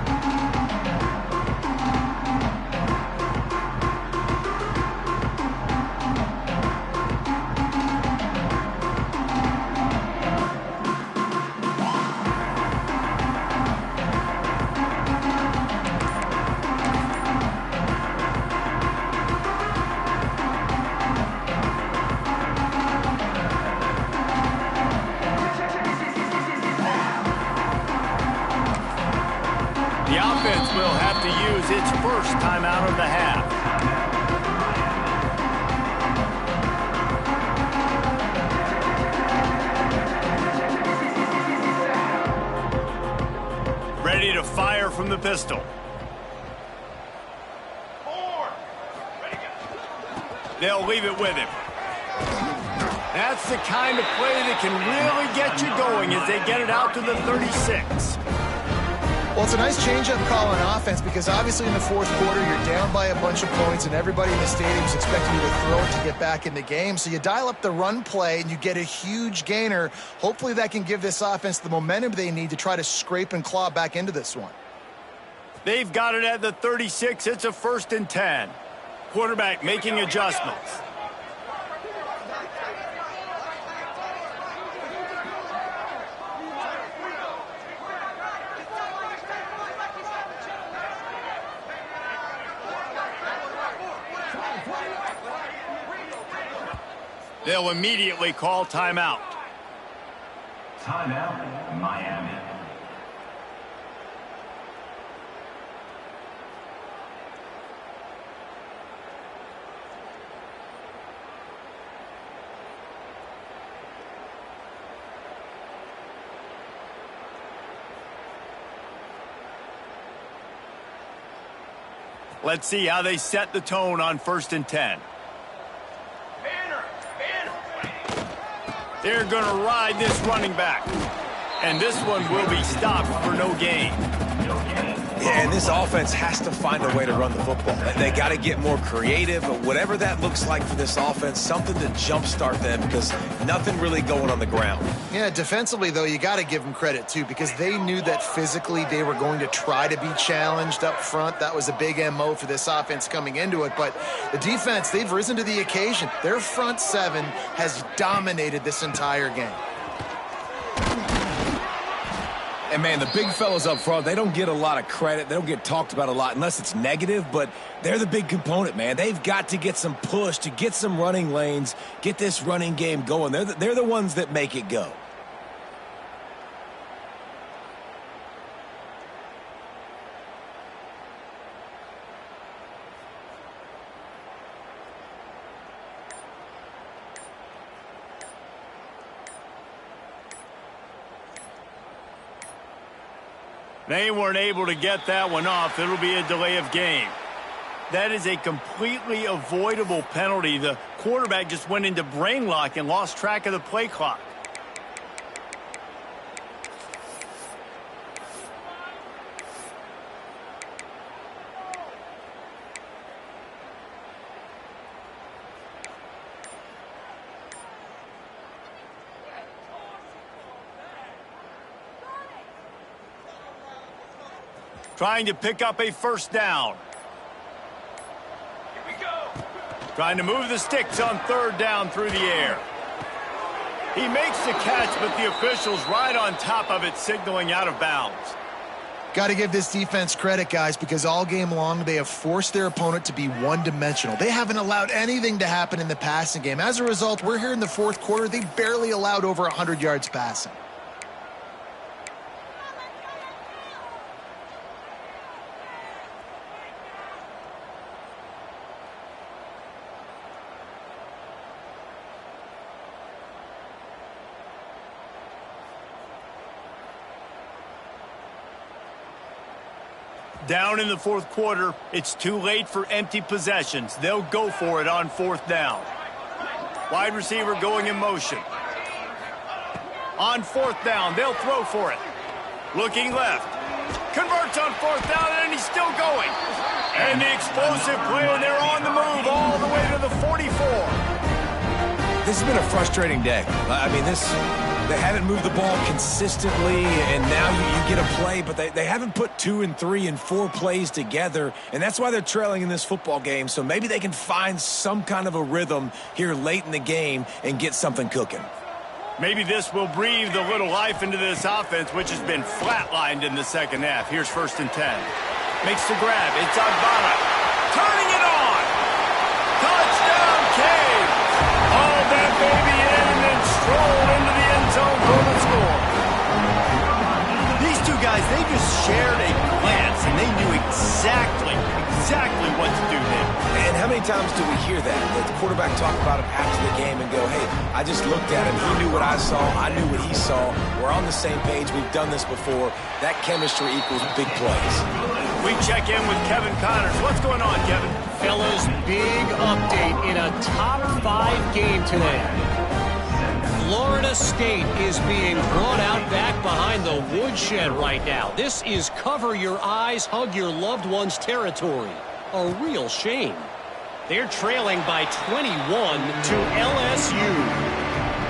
The offense will have to use its first timeout of the half. Ready to fire from the pistol. They'll leave it with him. That's the kind of play that can really get you going as they get it out to the 36. Well, it's a nice change-up call on offense because obviously in the fourth quarter, you're down by a bunch of points and everybody in the stadium is expecting you to throw it to get back in the game. So you dial up the run play and you get a huge gainer. Hopefully that can give this offense the momentum they need to try to scrape and claw back into this one. They've got it at the 36. It's a 1st and 10. Quarterback making adjustments. They'll immediately call timeout. Timeout, Miami. Let's see how they set the tone on 1st and 10. They're going to ride this running back. And this one will be stopped for no gain. Yeah, and this offense has to find a way to run the football. They got to get more creative, whatever that looks like for this offense, something to jumpstart them because nothing really going on the ground. Yeah, defensively, though, you got to give them credit, too, because they knew that physically they were going to try to be challenged up front. That was a big MO for this offense coming into it. But the defense, they've risen to the occasion. Their front seven has dominated this entire game. And, man, the big fellas up front, they don't get a lot of credit. They don't get talked about a lot unless it's negative, but they're the big component, man. They've got to get some push to get some running lanes, get this running game going. They're the ones that make it go. They weren't able to get that one off. It'll be a delay of game. That is a completely avoidable penalty. The quarterback just went into brain lock and lost track of the play clock. Trying to pick up a 1st down. Here we go. Trying to move the sticks on 3rd down through the air. He makes the catch, but the official's right on top of it, signaling out of bounds. Got to give this defense credit, guys, because all game long they have forced their opponent to be one-dimensional. They haven't allowed anything to happen in the passing game. As a result, we're here in the 4th quarter. They barely allowed over 100 yards passing. Down in the 4th quarter, it's too late for empty possessions. They'll go for it on 4th down. Wide receiver going in motion. On 4th down, they'll throw for it. Looking left. Converts on 4th down, and he's still going. And the explosive play, and they're on the move all the way to the 44. This has been a frustrating day. I mean, they haven't moved the ball consistently, and now you get a play, but they haven't put 2 and 3 and 4 plays together, and that's why they're trailing in this football game. So maybe they can find some kind of a rhythm here late in the game and get something cooking. Maybe this will breathe a little life into this offense, which has been flatlined in the 2nd half. Here's 1st and 10. Makes the grab. It's Ibarra. Turning it on. Touchdown, Cave. Hauled that baby in and then strolled into the end zone for the score. These two guys, they just shared a glance, and they knew exactly what to do there. And how many times do we hear that? The quarterback talk about it after the game and go, hey, I just looked at him. He knew what I saw. I knew what he saw. We're on the same page. We've done this before. That chemistry equals big plays. We check in with Kevin Connors. What's going on, Kevin? Fellas, big update in a top 5 game today. Florida State is being brought out back behind the woodshed right now. This is cover your eyes, hug your loved ones territory. A real shame. They're trailing by 21 to LSU.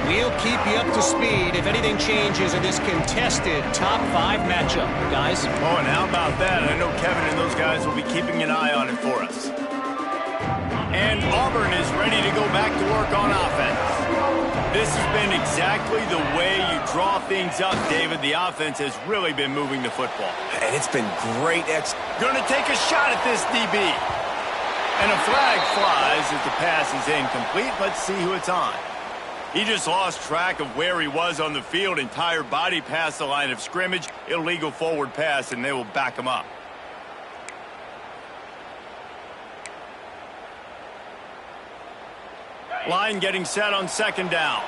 We'll keep you up to speed if anything changes in this contested top 5 matchup, guys. Oh, and how about that? I know Kevin and those guys will be keeping an eye on it for us. And Auburn is ready to go back to work on offense. This has been exactly the way you draw things up, David. The offense has really been moving the football. And it's been great. Going to take a shot at this DB. And a flag flies as the pass is incomplete. Let's see who it's on. He just lost track of where he was on the field. Entire body past the line of scrimmage. Illegal forward pass, and they will back him up. Line getting set on 2nd down.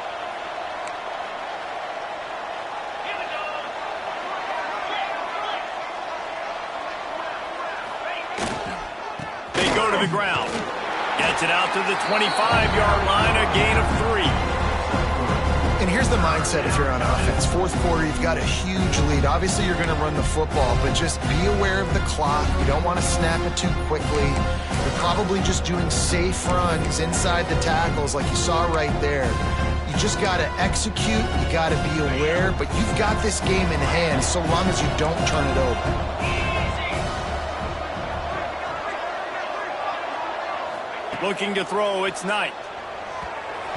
go to the ground. Gets it out to the 25-yard line, a gain of 3. And here's the mindset if you're on offense. Fourth quarter, you've got a huge lead. Obviously, you're going to run the football, but just be aware of the clock. You don't want to snap it too quickly. You're probably just doing safe runs inside the tackles like you saw right there. You just got to execute. You got to be aware, but you've got this game in hand so long as you don't turn it over. Looking to throw, it's Knight.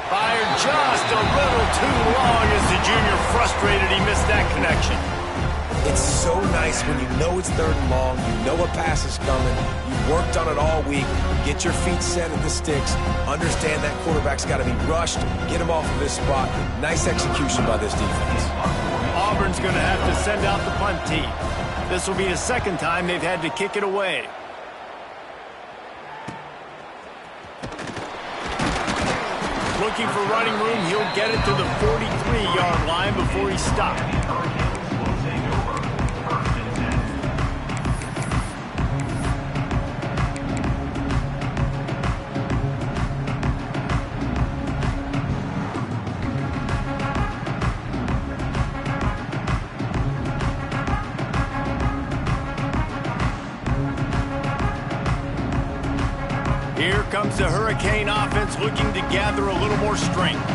Fired just a little too long as the junior frustrated. He missed that connection. It's so nice when you know it's 3rd and long, you know a pass is coming, you worked on it all week, get your feet set at the sticks, understand that quarterback's got to be rushed, get him off of his spot. Nice execution by this defense. Auburn's going to have to send out the punt team. This will be the 2nd time they've had to kick it away. Looking for running room, he'll get it to the 43-yard line before he stopped. Here comes the Hurricane offense looking to gather a little more strength.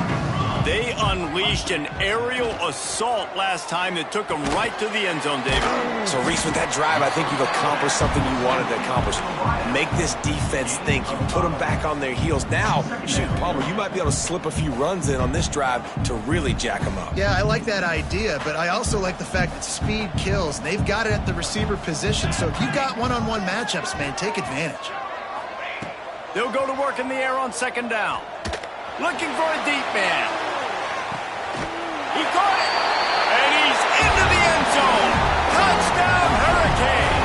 They unleashed an aerial assault last time that took them right to the end zone, David. So, Reese, with that drive, I think you've accomplished something you wanted to accomplish. Make this defense think. You put them back on their heels. Now, shoot, Palmer, you might be able to slip a few runs in on this drive to really jack them up. Yeah, I like that idea, but I also like the fact that speed kills. And they've got it at the receiver position, so if you've got one-on-one matchups, man, take advantage. They'll go to work in the air on 2nd down. Looking for a deep man. He caught it, and he's into the end zone. Touchdown, Hurricane.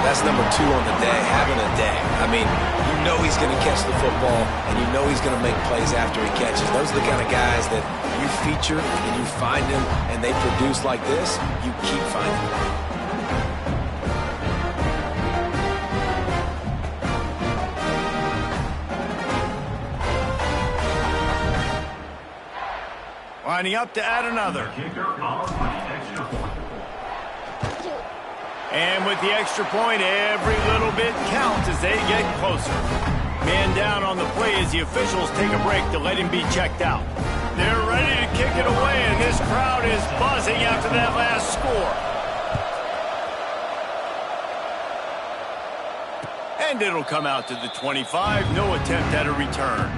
That's number 2 on the day, having a day. I mean, you know he's going to catch the football, and you know he's going to make plays after he catches. Those are the kind of guys that you feature, and you find them, and they produce like this, you keep finding them. Lining up to add another. And with the extra point, every little bit counts as they get closer. Man down on the play as the officials take a break to let him be checked out. They're ready to kick it away, and this crowd is buzzing after that last score. And it'll come out to the 25. No attempt at a return.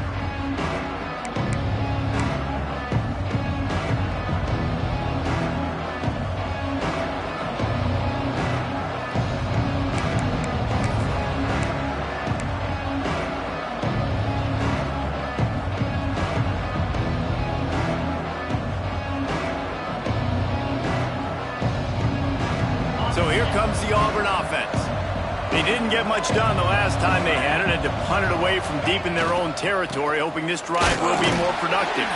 So here comes the Auburn offense. They didn't get much done the last time they had it. Had to punt it away from deep in their own territory, hoping this drive will be more productive.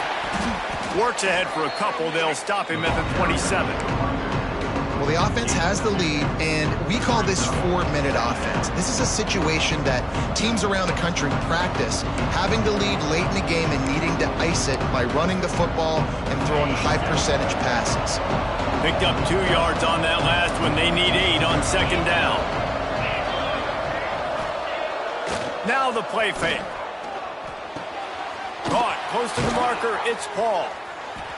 Works ahead for a couple. They'll stop him at the 27. Well, the offense has the lead, and we call this 4-minute offense. This is a situation that teams around the country practice, having the lead late in the game and needing to ice it by running the football and throwing high-percentage passes. Picked up 2 yards on that last one. They need 8 on 2nd down. Now the play fake. Caught close to the marker. It's Paul.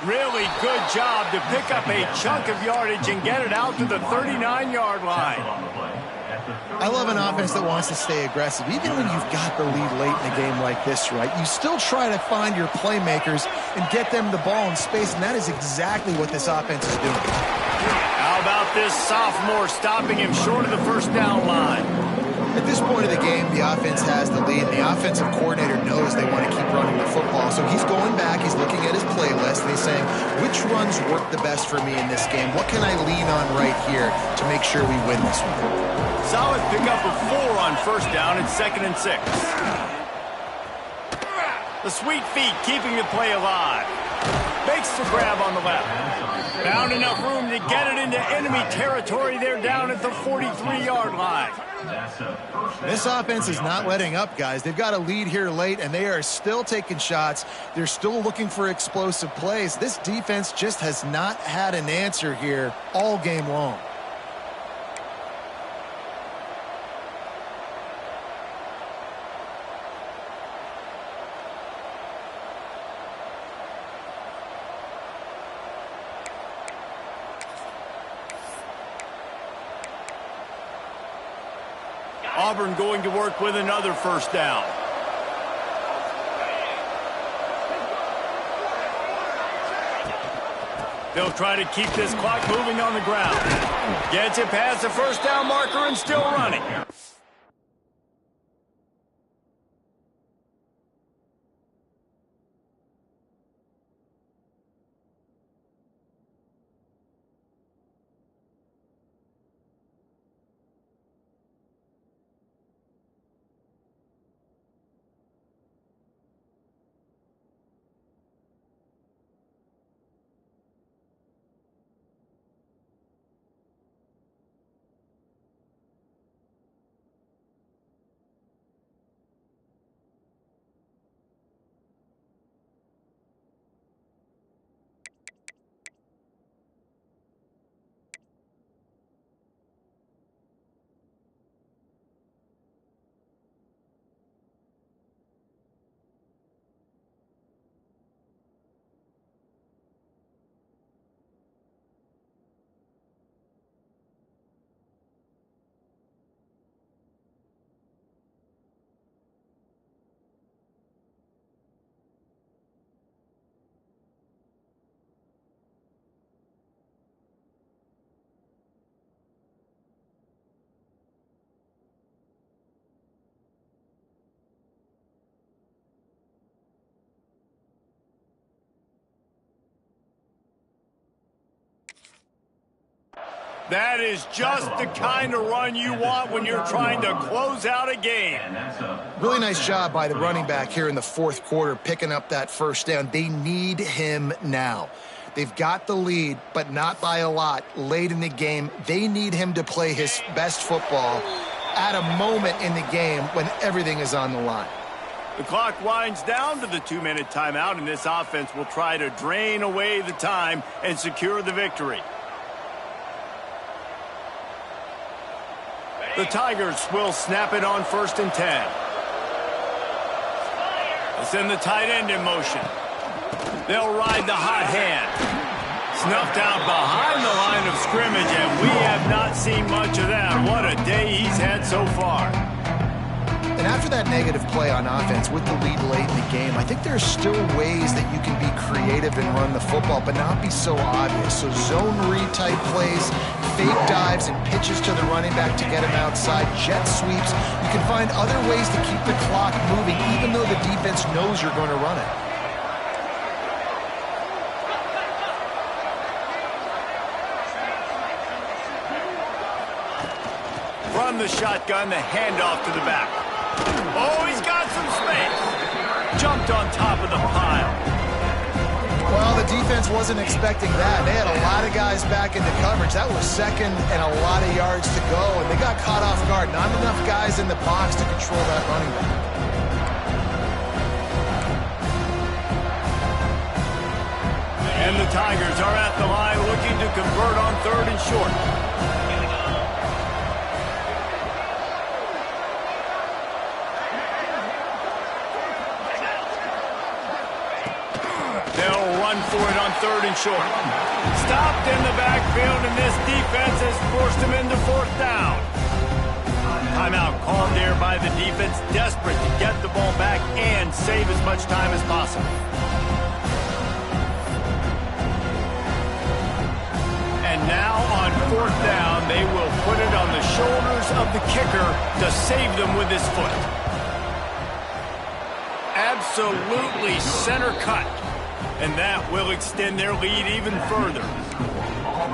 Really good job to pick up a chunk of yardage and get it out to the 39-yard line. I love an offense that wants to stay aggressive. Even when you've got the lead late in a game like this, right, you still try to find your playmakers and get them the ball in space, and that is exactly what this offense is doing. How about this sophomore stopping him short of the 1st down line? At this point of the game, the offense has the lead, and the offensive coordinator knows they want to keep running the football. So he's going back, he's looking at his playlist, and he's saying, which runs work the best for me in this game? What can I lean on right here to make sure we win this one? Solid pickup of 4 on 1st down and 2nd and 6. The sweet feet keeping the play alive. Makes the grab on the left. Found enough room to get it into enemy territory there down at the 43-yard line. This offense is not letting up, guys. They've got a lead here late, and they are still taking shots. They're still looking for explosive plays. This defense just has not had an answer here all game long. Auburn going to work with another first down. They'll try to keep this clock moving on the ground. Gets it past the first down marker and still running. That is just the kind of run you want when you're trying to close out a game. Really nice job by the running back here in the fourth quarter, picking up that first down. They need him now. They've got the lead, but not by a lot late in the game. They need him to play his best football at a moment in the game when everything is on the line. The clock winds down to the 2-minute timeout, and this offense will try to drain away the time and secure the victory. The Tigers will snap it on 1st and 10. They send the tight end in motion. They'll ride the hot hand. Snuffed out behind the line of scrimmage, and we have not seen much of that. What a day he's had so far. And after that negative play on offense with the lead late in the game, I think there are still ways that you can be creative and run the football, but not be so obvious. So zone read type plays, fake dives and pitches to the running back to get him outside, jet sweeps. You can find other ways to keep the clock moving, even though the defense knows you're going to run it. From the shotgun, the handoff to the back. Oh, he's got some space. Jumped on top of the pile. Well, the defense wasn't expecting that. They had a lot of guys back into coverage. That was second and a lot of yards to go, and they got caught off guard. Not enough guys in the box to control that running back. And the Tigers are at the line looking to convert on 3rd and short. They'll run for it on 3rd and short. Stopped in the backfield, and this defense has forced him into 4th down. Timeout called there by the defense, desperate to get the ball back and save as much time as possible. And now on 4th down, they will put it on the shoulders of the kicker to save them with his foot. Absolutely center cut. And that will extend their lead even further.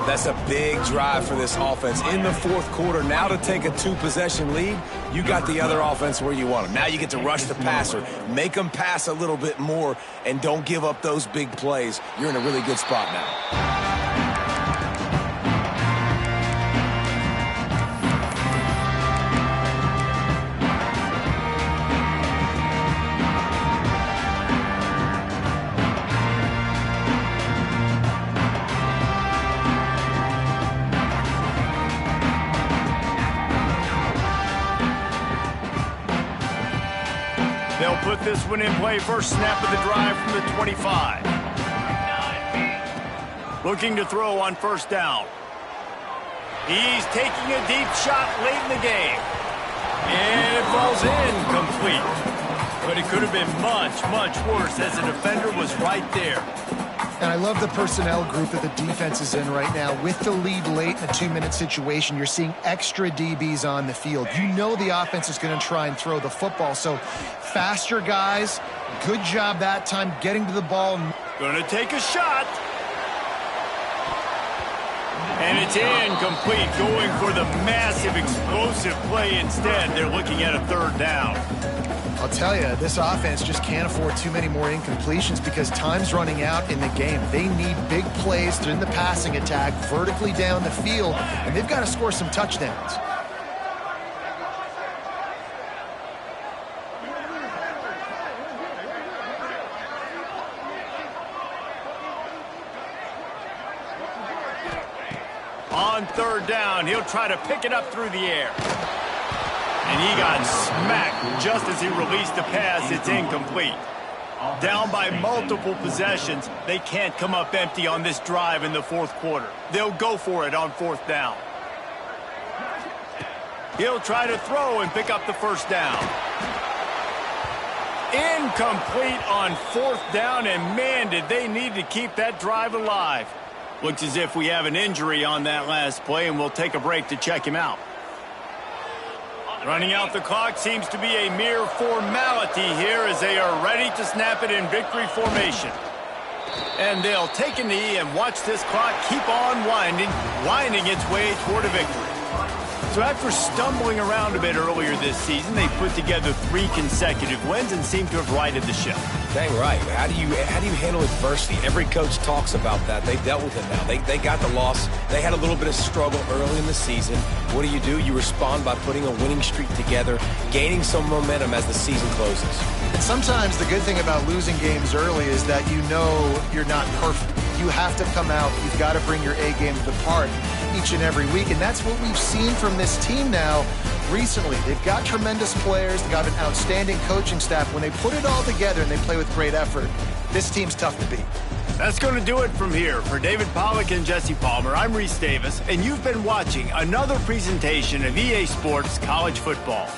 That's a big drive for this offense in the fourth quarter. Now to take a 2-possession lead, you got the other offense where you want them. Now you get to rush the passer, make them pass a little bit more, and don't give up those big plays. You're in a really good spot now. put this one in play. First snap of the drive from the 25. Looking to throw on first down. He's taking a deep shot late in the game. And it falls incomplete. But it could have been much, much worse as the defender was right there. And I love the personnel group that the defense is in right now. With the lead late in a 2-minute situation, you're seeing extra DBs on the field. You know the offense is going to try and throw the football. So faster guys, good job that time getting to the ball. Going to take a shot. And it's incomplete, going for the massive explosive play instead. They're looking at a third down. I'll tell you, this offense just can't afford too many more incompletions because time's running out in the game. They need big plays in the passing attack, vertically down the field, and they've got to score some touchdowns. On third down, he'll try to pick it up through the air. And he got smacked just as he released the pass. It's incomplete. Down by multiple possessions, they can't come up empty on this drive in the fourth quarter. They'll go for it on fourth down. He'll try to throw and pick up the first down. Incomplete on fourth down, and man, did they need to keep that drive alive. Looks as if we have an injury on that last play, and we'll take a break to check him out. Running out the clock seems to be a mere formality here as they are ready to snap it in victory formation. And they'll take a knee and watch this clock keep on winding its way toward a victory. So after stumbling around a bit earlier this season, they put together 3 consecutive wins and seem to have righted the ship. Dang right. How do you handle adversity? Every coach talks about that. They dealt with it now. They got the loss. They had a little bit of struggle early in the season. What do? You respond by putting a winning streak together, gaining some momentum as the season closes. And sometimes the good thing about losing games early is that you know you're not perfect. You have to come out. You've got to bring your A game to the party each and every week, and that's what we've seen from this team now recently. They've got tremendous players. They've got an outstanding coaching staff. When they put it all together and they play with great effort, this team's tough to beat. That's going to do it from here. For David Pollack and Jesse Palmer, I'm Reese Davis, and you've been watching another presentation of EA Sports College Football.